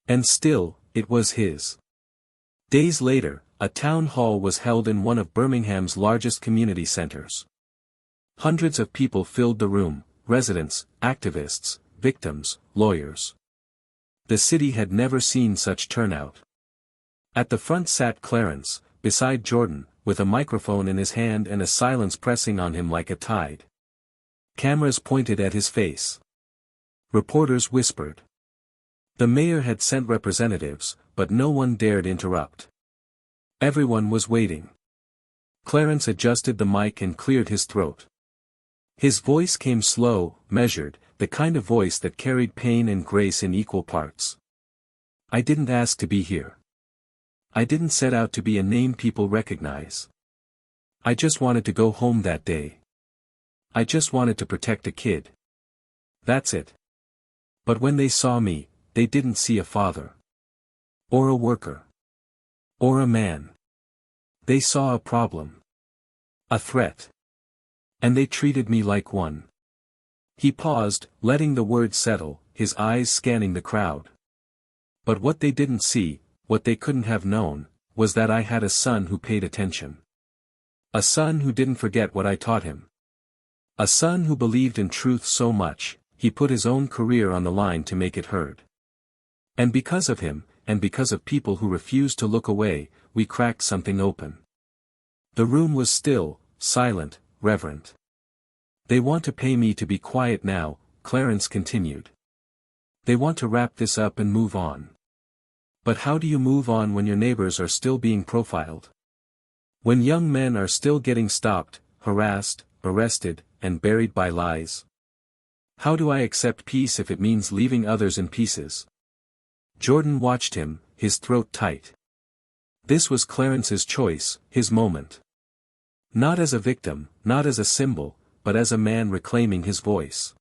And still, it was his. Days later, a town hall was held in one of Birmingham's largest community centers. Hundreds of people filled the room, residents, activists, victims, lawyers. The city had never seen such turnout. At the front sat Clarence, beside Jordan, with a microphone in his hand and a silence pressing on him like a tide. Cameras pointed at his face. Reporters whispered. The mayor had sent representatives, but no one dared interrupt. Everyone was waiting. Clarence adjusted the mic and cleared his throat. His voice came slow, measured, the kind of voice that carried pain and grace in equal parts. I didn't ask to be here. I didn't set out to be a name people recognize. I just wanted to go home that day. I just wanted to protect a kid. That's it. But when they saw me, they didn't see a father. Or a worker. Or a man. They saw a problem. A threat. And they treated me like one. He paused, letting the words settle, his eyes scanning the crowd. But what they didn't see, what they couldn't have known, was that I had a son who paid attention. A son who didn't forget what I taught him. A son who believed in truth so much, he put his own career on the line to make it heard. And because of him, and because of people who refused to look away, we cracked something open. The room was still, silent, reverent. They want to pay me to be quiet now, Clarence continued. They want to wrap this up and move on. But how do you move on when your neighbors are still being profiled? When young men are still getting stopped, harassed, arrested, and buried by lies? How do I accept peace if it means leaving others in pieces? Jordan watched him, his throat tight. This was Clarence's choice, his moment. Not as a victim, not as a symbol, but as a man reclaiming his voice.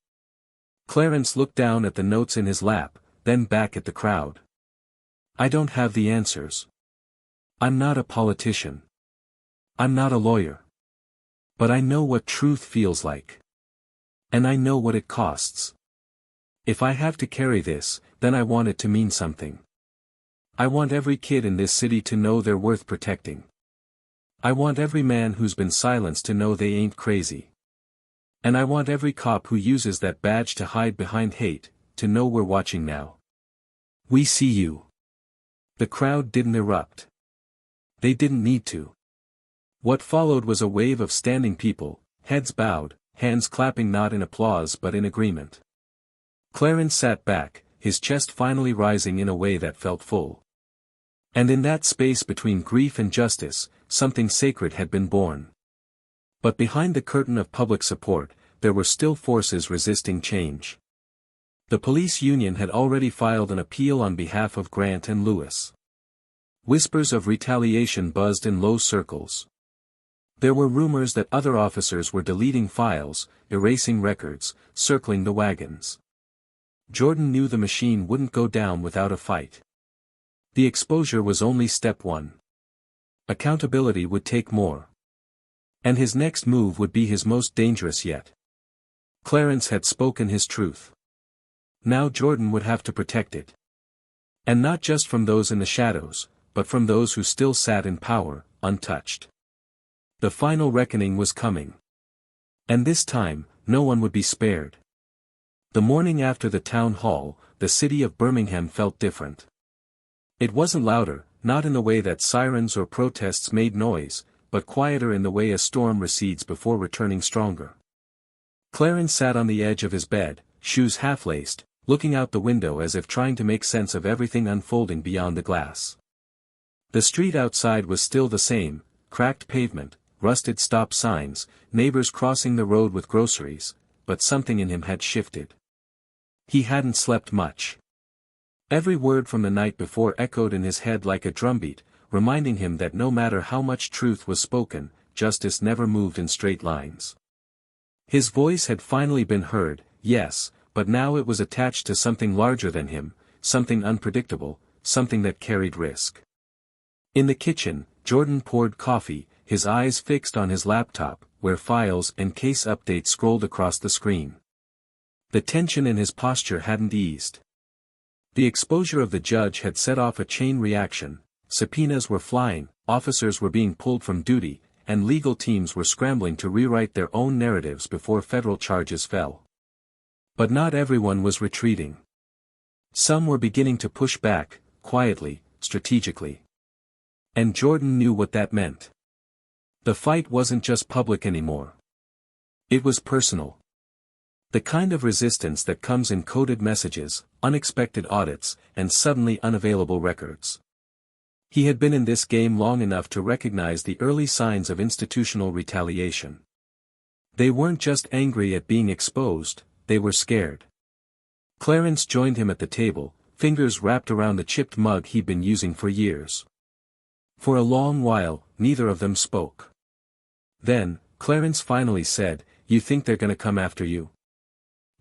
Clarence looked down at the notes in his lap, then back at the crowd. I don't have the answers. I'm not a politician. I'm not a lawyer. But I know what truth feels like. And I know what it costs. If I have to carry this, then I want it to mean something. I want every kid in this city to know they're worth protecting. I want every man who's been silenced to know they ain't crazy. And I want every cop who uses that badge to hide behind hate, to know we're watching now. We see you. The crowd didn't erupt. They didn't need to. What followed was a wave of standing people, heads bowed, hands clapping not in applause but in agreement. Clarence sat back, his chest finally rising in a way that felt full. And in that space between grief and justice, something sacred had been born. But behind the curtain of public support, there were still forces resisting change. The police union had already filed an appeal on behalf of Grant and Lewis. Whispers of retaliation buzzed in low circles. There were rumors that other officers were deleting files, erasing records, circling the wagons. Jordan knew the machine wouldn't go down without a fight. The exposure was only step one. Accountability would take more. And his next move would be his most dangerous yet. Clarence had spoken his truth. Now Jordan would have to protect it. And not just from those in the shadows, but from those who still sat in power, untouched. The final reckoning was coming. And this time, no one would be spared. The morning after the town hall, the city of Birmingham felt different. It wasn't louder, not in the way that sirens or protests made noise, but quieter in the way a storm recedes before returning stronger. Clarence sat on the edge of his bed, shoes half-laced, looking out the window as if trying to make sense of everything unfolding beyond the glass. The street outside was still the same, cracked pavement, rusted stop signs, neighbors crossing the road with groceries, but something in him had shifted. He hadn't slept much. Every word from the night before echoed in his head like a drumbeat, reminding him that no matter how much truth was spoken, justice never moved in straight lines. His voice had finally been heard, yes, but now it was attached to something larger than him, something unpredictable, something that carried risk. In the kitchen, Jordan poured coffee, his eyes fixed on his laptop, where files and case updates scrolled across the screen. The tension in his posture hadn't eased. The exposure of the judge had set off a chain reaction, Subpoenas were flying, officers were being pulled from duty, and legal teams were scrambling to rewrite their own narratives before federal charges fell. But not everyone was retreating. Some were beginning to push back, quietly, strategically. And Jordan knew what that meant. The fight wasn't just public anymore. It was personal. The kind of resistance that comes in coded messages, unexpected audits, and suddenly unavailable records. He had been in this game long enough to recognize the early signs of institutional retaliation. They weren't just angry at being exposed, they were scared. Clarence joined him at the table, fingers wrapped around the chipped mug he'd been using for years. For a long while, neither of them spoke. Then, Clarence finally said, "You think they're gonna come after you?"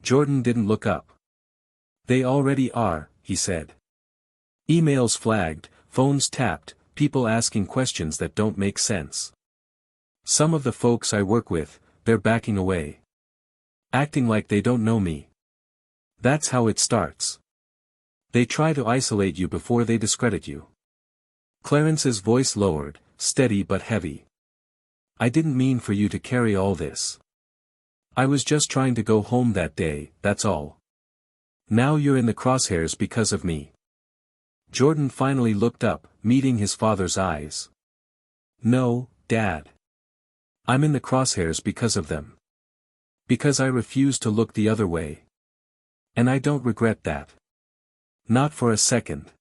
Jordan didn't look up. "They already are," he said. Emails flagged, phones tapped, people asking questions that don't make sense. Some of the folks I work with, they're backing away. Acting like they don't know me. That's how it starts. They try to isolate you before they discredit you. Clarence's voice lowered, steady but heavy. "I didn't mean for you to carry all this. I was just trying to go home that day, that's all. Now you're in the crosshairs because of me." Jordan finally looked up, meeting his father's eyes. "No, Dad. I'm in the crosshairs because of them. Because I refuse to look the other way. And I don't regret that. Not for a second.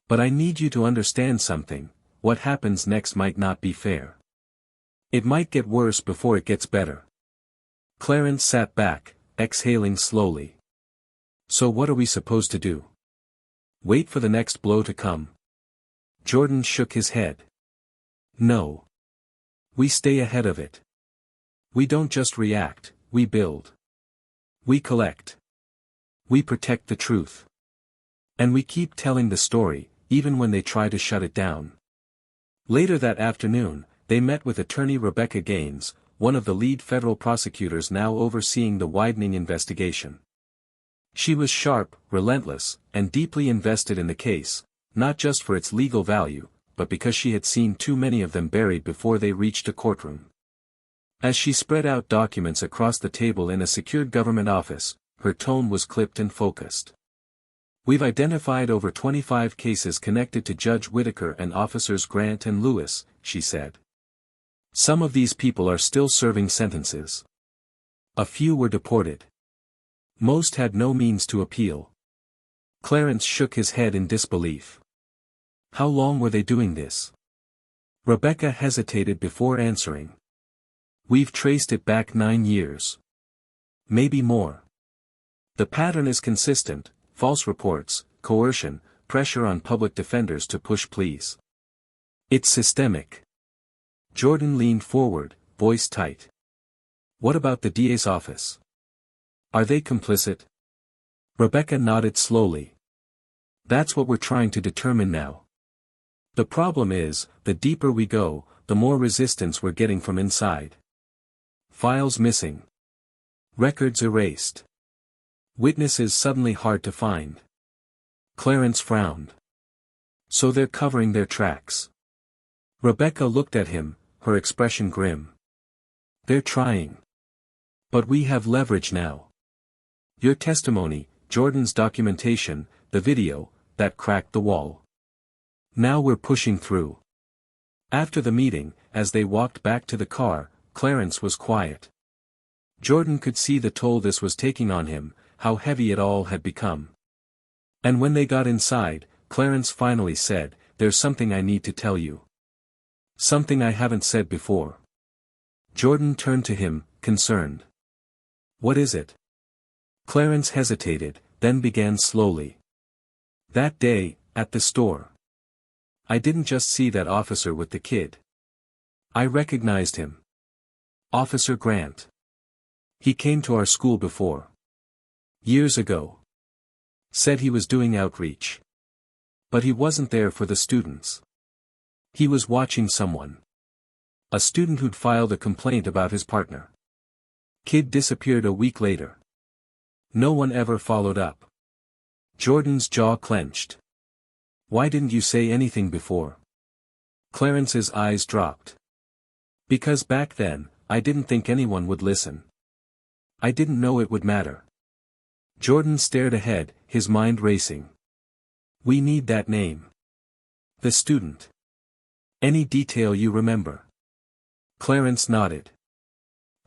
But I need you to understand something, what happens next might not be fair. It might get worse before it gets better." Clarence sat back, exhaling slowly. "So what are we supposed to do? Wait for the next blow to come?" Jordan shook his head. "No. We stay ahead of it. We don't just react, we build. We collect. We protect the truth. And we keep telling the story, even when they try to shut it down." Later that afternoon, they met with attorney Rebecca Gaines, one of the lead federal prosecutors now overseeing the widening investigation. She was sharp, relentless, and deeply invested in the case, not just for its legal value, but because she had seen too many of them buried before they reached a courtroom. As she spread out documents across the table in a secured government office, her tone was clipped and focused. "We've identified over 25 cases connected to Judge Whitaker and Officers Grant and Lewis," she said. "Some of these people are still serving sentences. A few were deported. Most had no means to appeal." Clarence shook his head in disbelief. "How long were they doing this?" Rebecca hesitated before answering. "We've traced it back 9 years. Maybe more. The pattern is consistent: false reports, coercion, pressure on public defenders to push pleas. It's systemic." Jordan leaned forward, voice tight. "What about the DA's office? Are they complicit?" Rebecca nodded slowly. "That's what we're trying to determine now. The problem is, the deeper we go, the more resistance we're getting from inside. Files missing. Records erased. Witnesses suddenly hard to find." Clarence frowned. "So they're covering their tracks." Rebecca looked at him, her expression grim. "They're trying. But we have leverage now. Your testimony, Jordan's documentation, the video, that cracked the wall. Now we're pushing through." After the meeting, as they walked back to the car, Clarence was quiet. Jordan could see the toll this was taking on him, how heavy it all had become. And when they got inside, Clarence finally said, "There's something I need to tell you. Something I haven't said before." Jordan turned to him, concerned. "What is it?" Clarence hesitated, then began slowly. "That day, at the store. I didn't just see that officer with the kid. I recognized him. Officer Grant. He came to our school before. Years ago. Said he was doing outreach. But he wasn't there for the students. He was watching someone. A student who'd filed a complaint about his partner. Kid disappeared a week later. No one ever followed up." Jordan's jaw clenched. Why didn't you say anything before? Clarence's eyes dropped. Because back then, I didn't think anyone would listen. I didn't know it would matter. Jordan stared ahead, his mind racing. We need that name. The student. Any detail you remember? Clarence nodded.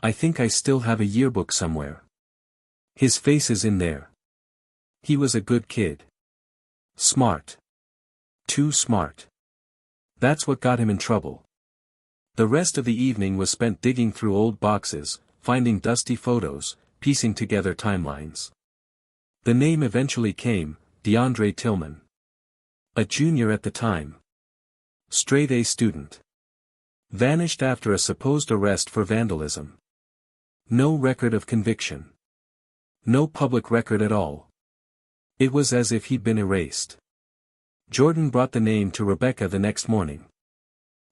I think I still have a yearbook somewhere. His face is in there. He was a good kid. Smart. Too smart. That's what got him in trouble. The rest of the evening was spent digging through old boxes, finding dusty photos, piecing together timelines. The name eventually came, DeAndre Tillman. A junior at the time. Straight A student. Vanished after a supposed arrest for vandalism. No record of conviction. No public record at all. It was as if he'd been erased. Jordan brought the name to Rebecca the next morning.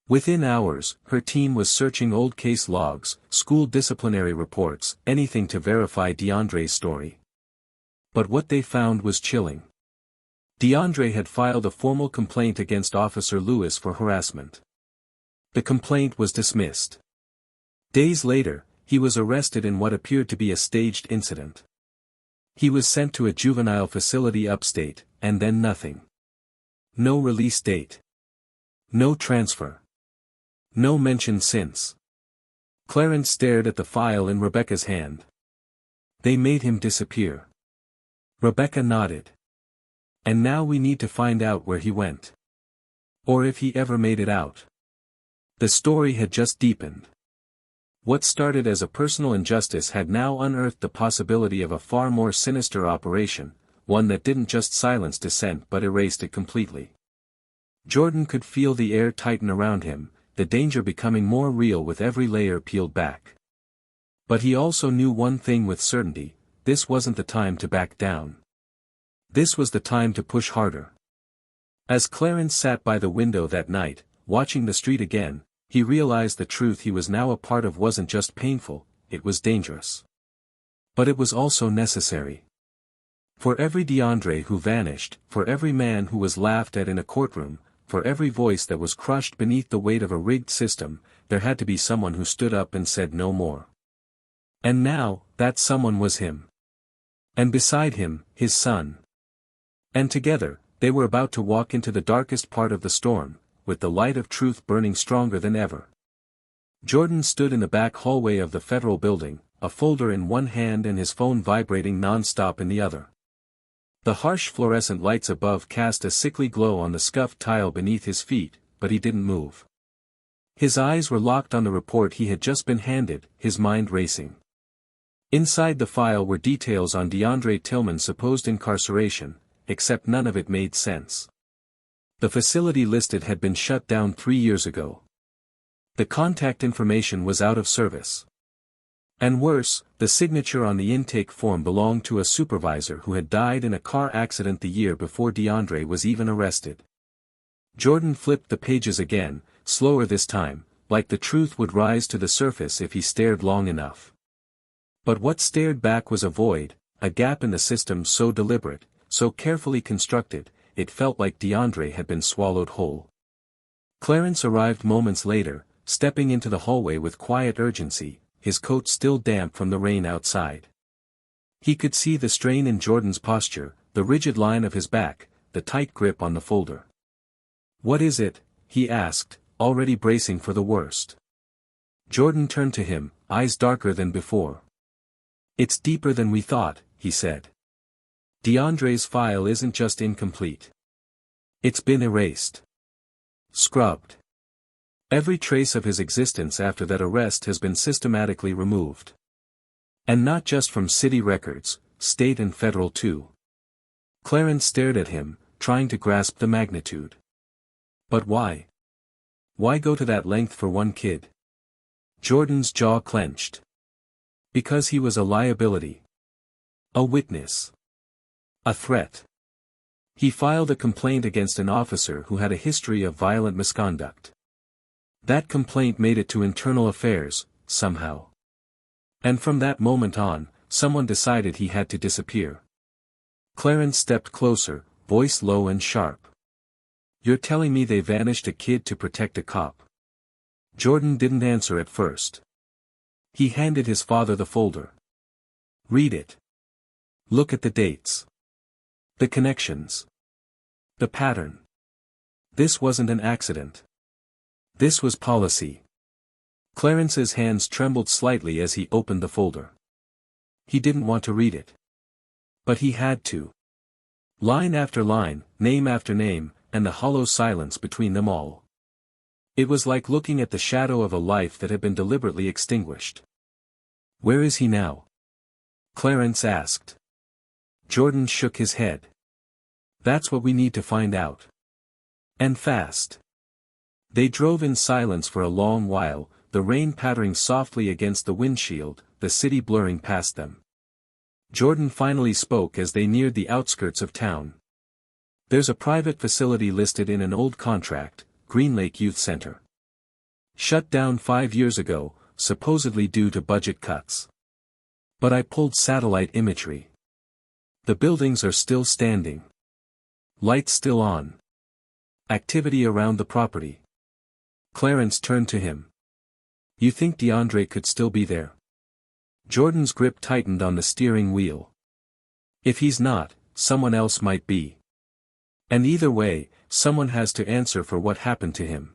Within hours, her team was searching old case logs, school disciplinary reports, anything to verify DeAndre's story. But what they found was chilling. DeAndre had filed a formal complaint against Officer Lewis for harassment. The complaint was dismissed. Days later, he was arrested in what appeared to be a staged incident. He was sent to a juvenile facility upstate, and then nothing. No release date. No transfer. No mention since. Clarence stared at the file in Rebecca's hand. They made him disappear. Rebecca nodded. And now we need to find out where he went. Or if he ever made it out. The story had just deepened. What started as a personal injustice had now unearthed the possibility of a far more sinister operation, one that didn't just silence dissent but erased it completely. Jordan could feel the air tighten around him, the danger becoming more real with every layer peeled back. But he also knew one thing with certainty: this wasn't the time to back down. This was the time to push harder. As Clarence sat by the window that night, watching the street again, he realized the truth he was now a part of wasn't just painful, it was dangerous. But it was also necessary. For every DeAndre who vanished, for every man who was laughed at in a courtroom, for every voice that was crushed beneath the weight of a rigged system, there had to be someone who stood up and said no more. And now, that someone was him. And beside him, his son. And together, they were about to walk into the darkest part of the storm, with the light of truth burning stronger than ever. Jordan stood in the back hallway of the federal building, a folder in one hand and his phone vibrating non-stop in the other. The harsh fluorescent lights above cast a sickly glow on the scuffed tile beneath his feet, but he didn't move. His eyes were locked on the report he had just been handed, his mind racing. Inside the file were details on DeAndre Tillman's supposed incarceration, except none of it made sense. The facility listed had been shut down 3 years ago. The contact information was out of service. And worse, the signature on the intake form belonged to a supervisor who had died in a car accident the year before DeAndre was even arrested. Jordan flipped the pages again, slower this time, like the truth would rise to the surface if he stared long enough. But what stared back was a void, a gap in the system so deliberate, so carefully constructed, it felt like DeAndre had been swallowed whole. Clarence arrived moments later, stepping into the hallway with quiet urgency, his coat still damp from the rain outside. He could see the strain in Jordan's posture, the rigid line of his back, the tight grip on the folder. "What is it?" he asked, already bracing for the worst. Jordan turned to him, eyes darker than before. "It's deeper than we thought," he said. DeAndre's file isn't just incomplete. It's been erased. Scrubbed. Every trace of his existence after that arrest has been systematically removed. And not just from city records, state and federal too. Clarence stared at him, trying to grasp the magnitude. But why? Why go to that length for one kid? Jordan's jaw clenched. Because he was a liability. A witness. A threat. He filed a complaint against an officer who had a history of violent misconduct. That complaint made it to internal affairs, somehow. And from that moment on, someone decided he had to disappear. Clarence stepped closer, voice low and sharp. You're telling me they vanished a kid to protect a cop? Jordan didn't answer at first. He handed his father the folder. Read it. Look at the dates. The connections. The pattern. This wasn't an accident. This was policy. Clarence's hands trembled slightly as he opened the folder. He didn't want to read it. But he had to. Line after line, name after name, and the hollow silence between them all. It was like looking at the shadow of a life that had been deliberately extinguished. Where is he now? Clarence asked. Jordan shook his head. That's what we need to find out. And fast. They drove in silence for a long while, the rain pattering softly against the windshield, the city blurring past them. Jordan finally spoke as they neared the outskirts of town. There's a private facility listed in an old contract, Green Lake Youth Center. Shut down 5 years ago, supposedly due to budget cuts. But I pulled satellite imagery. The buildings are still standing. Lights still on. Activity around the property. Clarence turned to him. You think DeAndre could still be there? Jordan's grip tightened on the steering wheel. If he's not, someone else might be. And either way, someone has to answer for what happened to him.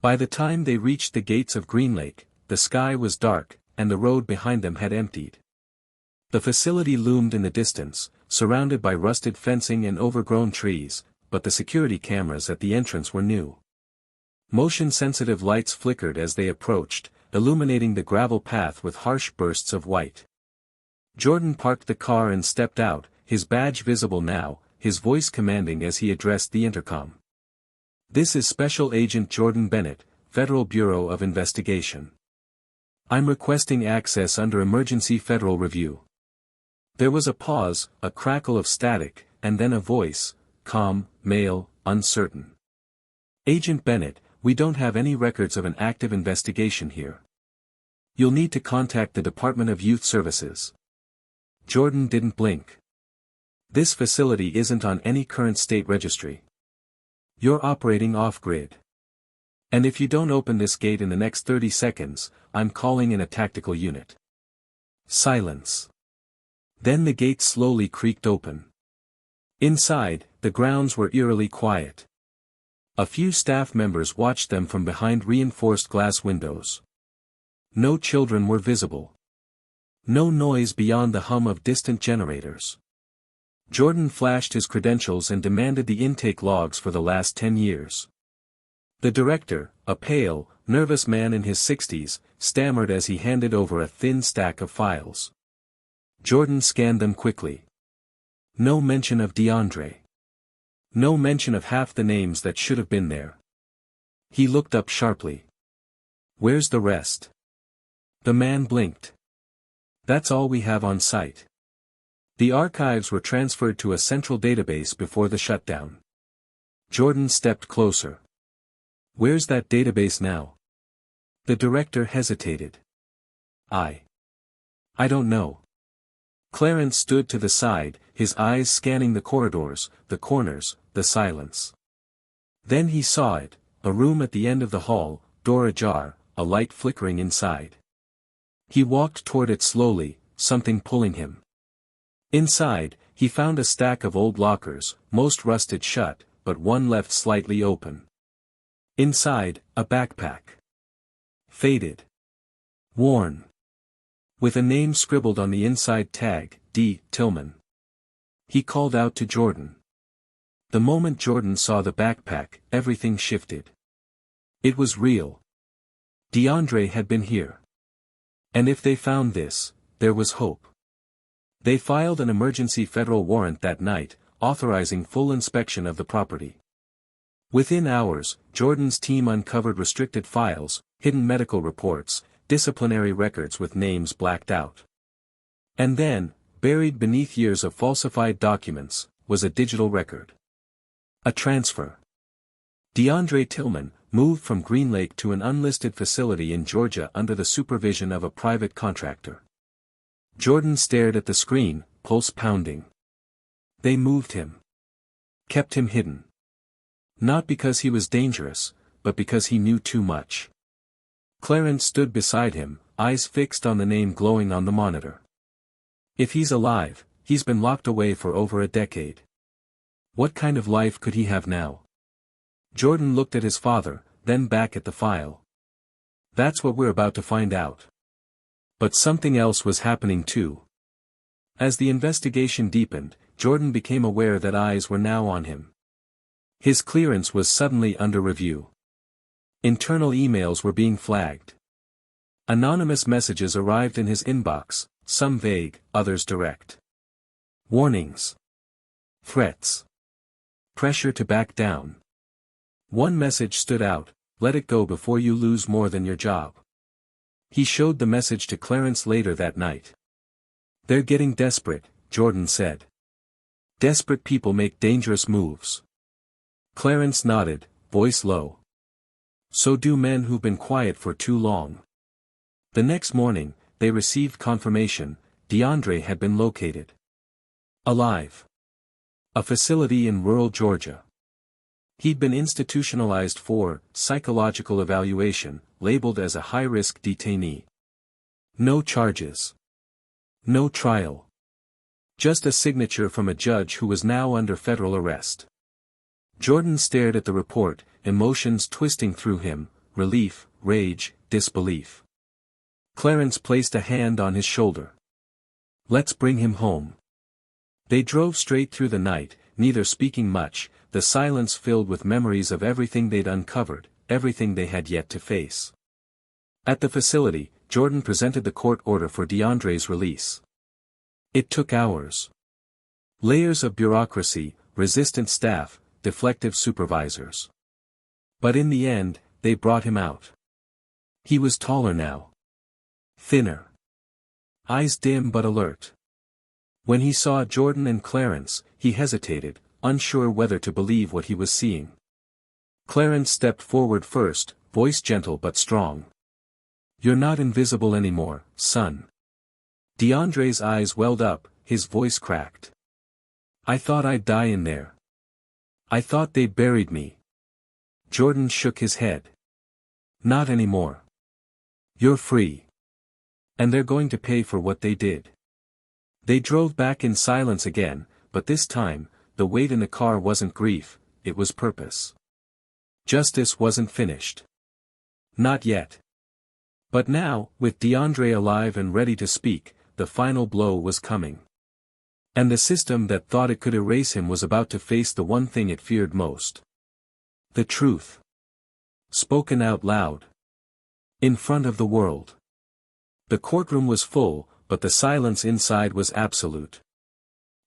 By the time they reached the gates of Green Lake, the sky was dark, and the road behind them had emptied. The facility loomed in the distance, surrounded by rusted fencing and overgrown trees, but the security cameras at the entrance were new. Motion-sensitive lights flickered as they approached, illuminating the gravel path with harsh bursts of white. Jordan parked the car and stepped out, his badge visible now, his voice commanding as he addressed the intercom. This is Special Agent Jordan Bennett, Federal Bureau of Investigation. I'm requesting access under emergency federal review. There was a pause, a crackle of static, and then a voice, calm, male, uncertain. Agent Bennett, we don't have any records of an active investigation here. You'll need to contact the Department of Youth Services. Jordan didn't blink. This facility isn't on any current state registry. You're operating off-grid. And if you don't open this gate in the next 30 seconds, I'm calling in a tactical unit. Silence. Then the gate slowly creaked open. Inside, the grounds were eerily quiet. A few staff members watched them from behind reinforced glass windows. No children were visible. No noise beyond the hum of distant generators. Jordan flashed his credentials and demanded the intake logs for the last 10 years. The director, a pale, nervous man in his 60s, stammered as he handed over a thin stack of files. Jordan scanned them quickly. No mention of DeAndre. No mention of half the names that should have been there. He looked up sharply. Where's the rest? The man blinked. That's all we have on site. The archives were transferred to a central database before the shutdown. Jordan stepped closer. Where's that database now? The director hesitated. I don't know. Clarence stood to the side, his eyes scanning the corridors, the corners, the silence. Then he saw it, a room at the end of the hall, door ajar, a light flickering inside. He walked toward it slowly, something pulling him. Inside, he found a stack of old lockers, most rusted shut, but one left slightly open. Inside, a backpack. Faded. Worn. With a name scribbled on the inside tag, D. Tillman. He called out to Jordan. The moment Jordan saw the backpack, everything shifted. It was real. DeAndre had been here. And if they found this, there was hope. They filed an emergency federal warrant that night, authorizing full inspection of the property. Within hours, Jordan's team uncovered restricted files, hidden medical reports, disciplinary records with names blacked out. And then, buried beneath years of falsified documents, was a digital record. A transfer. DeAndre Tillman moved from Green Lake to an unlisted facility in Georgia under the supervision of a private contractor. Jordan stared at the screen, pulse pounding. They moved him. Kept him hidden. Not because he was dangerous, but because he knew too much. Clarence stood beside him, eyes fixed on the name glowing on the monitor. If he's alive, he's been locked away for over a decade. What kind of life could he have now? Jordan looked at his father, then back at the file. That's what we're about to find out. But something else was happening too. As the investigation deepened, Jordan became aware that eyes were now on him. His clearance was suddenly under review. Internal emails were being flagged. Anonymous messages arrived in his inbox, some vague, others direct. Warnings. Threats. Pressure to back down. One message stood out: let it go before you lose more than your job. He showed the message to Clarence later that night. They're getting desperate, Jordan said. Desperate people make dangerous moves. Clarence nodded, voice low. So do men who've been quiet for too long. The next morning, they received confirmation: DeAndre had been located. Alive. A facility in rural Georgia. He'd been institutionalized for psychological evaluation, labeled as a high-risk detainee. No charges. No trial. Just a signature from a judge who was now under federal arrest. Jordan stared at the report, emotions twisting through him: relief, rage, disbelief. Clarence placed a hand on his shoulder. Let's bring him home. They drove straight through the night, neither speaking much, the silence filled with memories of everything they'd uncovered, everything they had yet to face. At the facility, Jordan presented the court order for DeAndre's release. It took hours. Layers of bureaucracy, resistant staff, deflective supervisors. But in the end, they brought him out. He was taller now. Thinner. Eyes dim but alert. When he saw Jordan and Clarence, he hesitated, unsure whether to believe what he was seeing. Clarence stepped forward first, voice gentle but strong. You're not invisible anymore, son. DeAndre's eyes welled up, his voice cracked. I thought I'd die in there. I thought they buried me. Jordan shook his head. Not anymore. You're free. And they're going to pay for what they did. They drove back in silence again, but this time, the weight in the car wasn't grief, it was purpose. Justice wasn't finished. Not yet. But now, with DeAndre alive and ready to speak, the final blow was coming. And the system that thought it could erase him was about to face the one thing it feared most. The truth. Spoken out loud. In front of the world. The courtroom was full, but the silence inside was absolute.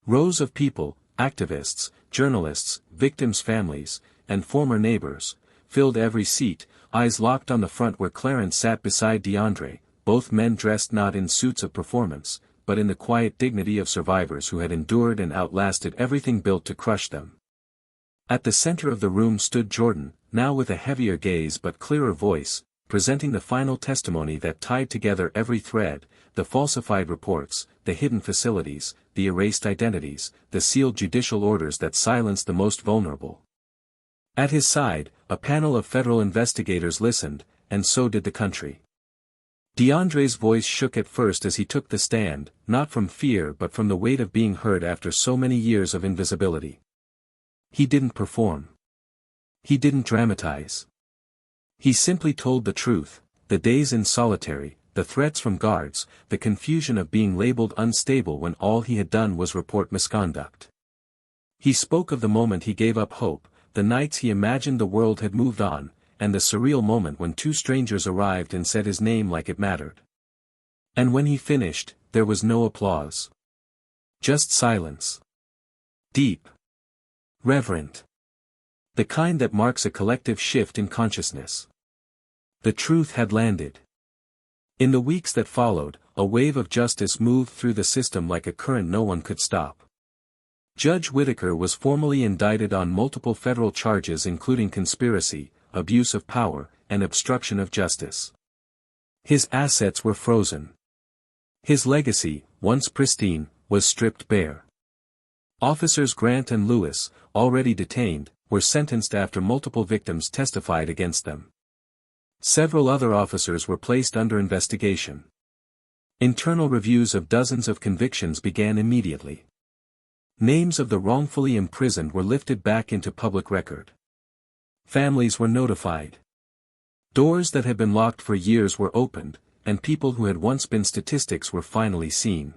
Rows of people, activists, journalists, victims' families, and former neighbors, filled every seat, eyes locked on the front where Clarence sat beside DeAndre, both men dressed not in suits of performance, but in the quiet dignity of survivors who had endured and outlasted everything built to crush them. At the center of the room stood Jordan, now with a heavier gaze but clearer voice, presenting the final testimony that tied together every thread: the falsified reports, the hidden facilities, the erased identities, the sealed judicial orders that silenced the most vulnerable. At his side, a panel of federal investigators listened, and so did the country. DeAndre's voice shook at first as he took the stand, not from fear but from the weight of being heard after so many years of invisibility. He didn't perform. He didn't dramatize. He simply told the truth: the days in solitary, the threats from guards, the confusion of being labeled unstable when all he had done was report misconduct. He spoke of the moment he gave up hope, the nights he imagined the world had moved on, and the surreal moment when two strangers arrived and said his name like it mattered. And when he finished, there was no applause. Just silence. Deep. Reverent. The kind that marks a collective shift in consciousness. The truth had landed. In the weeks that followed, a wave of justice moved through the system like a current no one could stop. Judge Whitaker was formally indicted on multiple federal charges including conspiracy, abuse of power, and obstruction of justice. His assets were frozen. His legacy, once pristine, was stripped bare. Officers Grant and Lewis, already detained, were sentenced after multiple victims testified against them. Several other officers were placed under investigation. Internal reviews of dozens of convictions began immediately. Names of the wrongfully imprisoned were lifted back into public record. Families were notified. Doors that had been locked for years were opened, and people who had once been statistics were finally seen.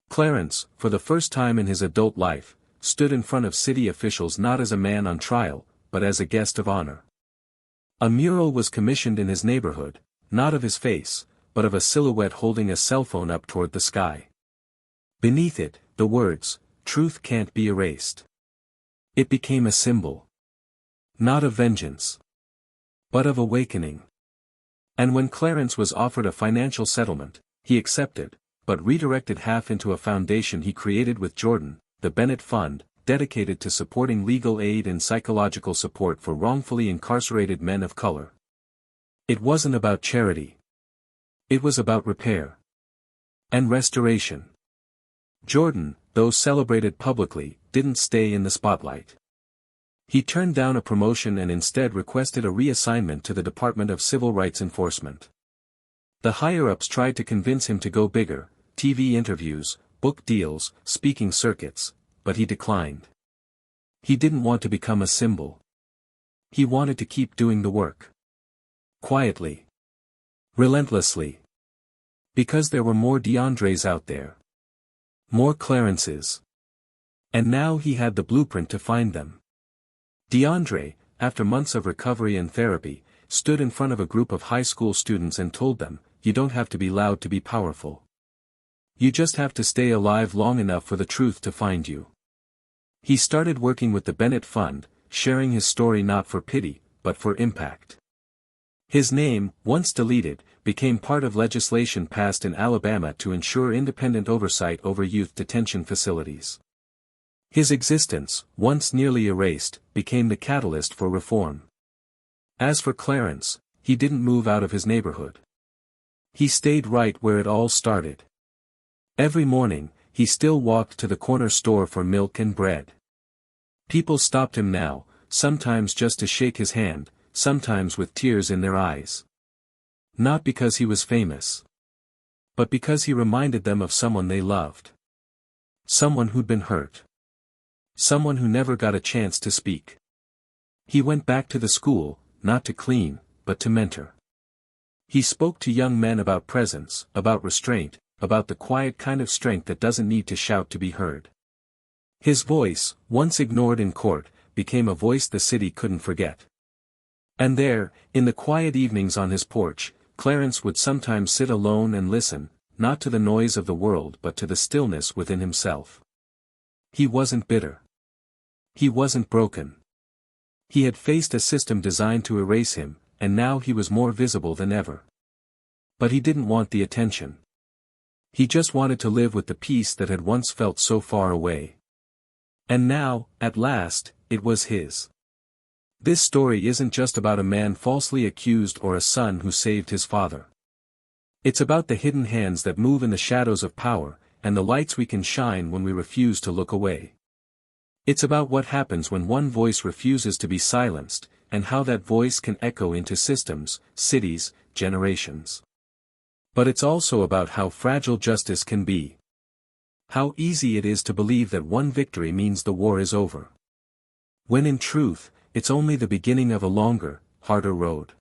Clarence, for the first time in his adult life, stood in front of city officials not as a man on trial, but as a guest of honor. A mural was commissioned in his neighborhood, not of his face, but of a silhouette holding a cell phone up toward the sky. Beneath it, the words, "Truth can't be erased." It became a symbol. Not of vengeance, but of awakening. And when Clarence was offered a financial settlement, he accepted, but redirected half into a foundation he created with Jordan, the Bennett Fund, dedicated to supporting legal aid and psychological support for wrongfully incarcerated men of color. It wasn't about charity. It was about repair and restoration. Jordan, though celebrated publicly, didn't stay in the spotlight. He turned down a promotion and instead requested a reassignment to the Department of Civil Rights Enforcement. The higher-ups tried to convince him to go bigger, TV interviews, book deals, speaking circuits, but he declined. He didn't want to become a symbol. He wanted to keep doing the work. Quietly. Relentlessly. Because there were more DeAndres out there. More Clarences. And now he had the blueprint to find them. DeAndre, after months of recovery and therapy, stood in front of a group of high school students and told them, "You don't have to be loud to be powerful. You just have to stay alive long enough for the truth to find you." He started working with the Bennett Fund, sharing his story not for pity, but for impact. His name, once deleted, became part of legislation passed in Alabama to ensure independent oversight over youth detention facilities. His existence, once nearly erased, became the catalyst for reform. As for Clarence, he didn't move out of his neighborhood. He stayed right where it all started. Every morning, he still walked to the corner store for milk and bread. People stopped him now, sometimes just to shake his hand, sometimes with tears in their eyes. Not because he was famous, but because he reminded them of someone they loved. Someone who'd been hurt. Someone who never got a chance to speak. He went back to the school, not to clean, but to mentor. He spoke to young men about presence, about restraint, about the quiet kind of strength that doesn't need to shout to be heard. His voice, once ignored in court, became a voice the city couldn't forget. And there, in the quiet evenings on his porch, Clarence would sometimes sit alone and listen, not to the noise of the world but to the stillness within himself. He wasn't bitter. He wasn't broken. He had faced a system designed to erase him, and now he was more visible than ever. But he didn't want the attention. He just wanted to live with the peace that had once felt so far away. And now, at last, it was his. This story isn't just about a man falsely accused or a son who saved his father. It's about the hidden hands that move in the shadows of power, and the lights we can shine when we refuse to look away. It's about what happens when one voice refuses to be silenced, and how that voice can echo into systems, cities, generations. But it's also about how fragile justice can be. How easy it is to believe that one victory means the war is over. When in truth, it's only the beginning of a longer, harder road.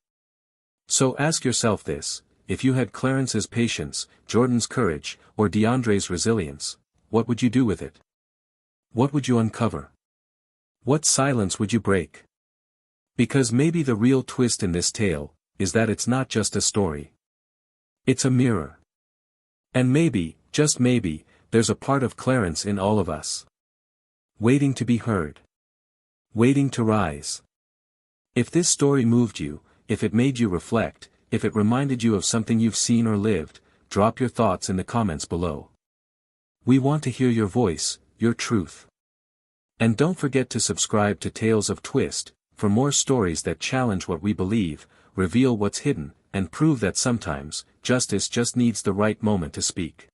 So ask yourself this: if you had Clarence's patience, Jordan's courage, or DeAndre's resilience, what would you do with it? What would you uncover? What silence would you break? Because maybe the real twist in this tale is that it's not just a story. It's a mirror. And maybe, just maybe, there's a part of Clarence in all of us. Waiting to be heard. Waiting to rise. If this story moved you, if it made you reflect, if it reminded you of something you've seen or lived, drop your thoughts in the comments below. We want to hear your voice, your truth. And don't forget to subscribe to Tales of Twist, for more stories that challenge what we believe, reveal what's hidden, and prove that sometimes, justice just needs the right moment to speak.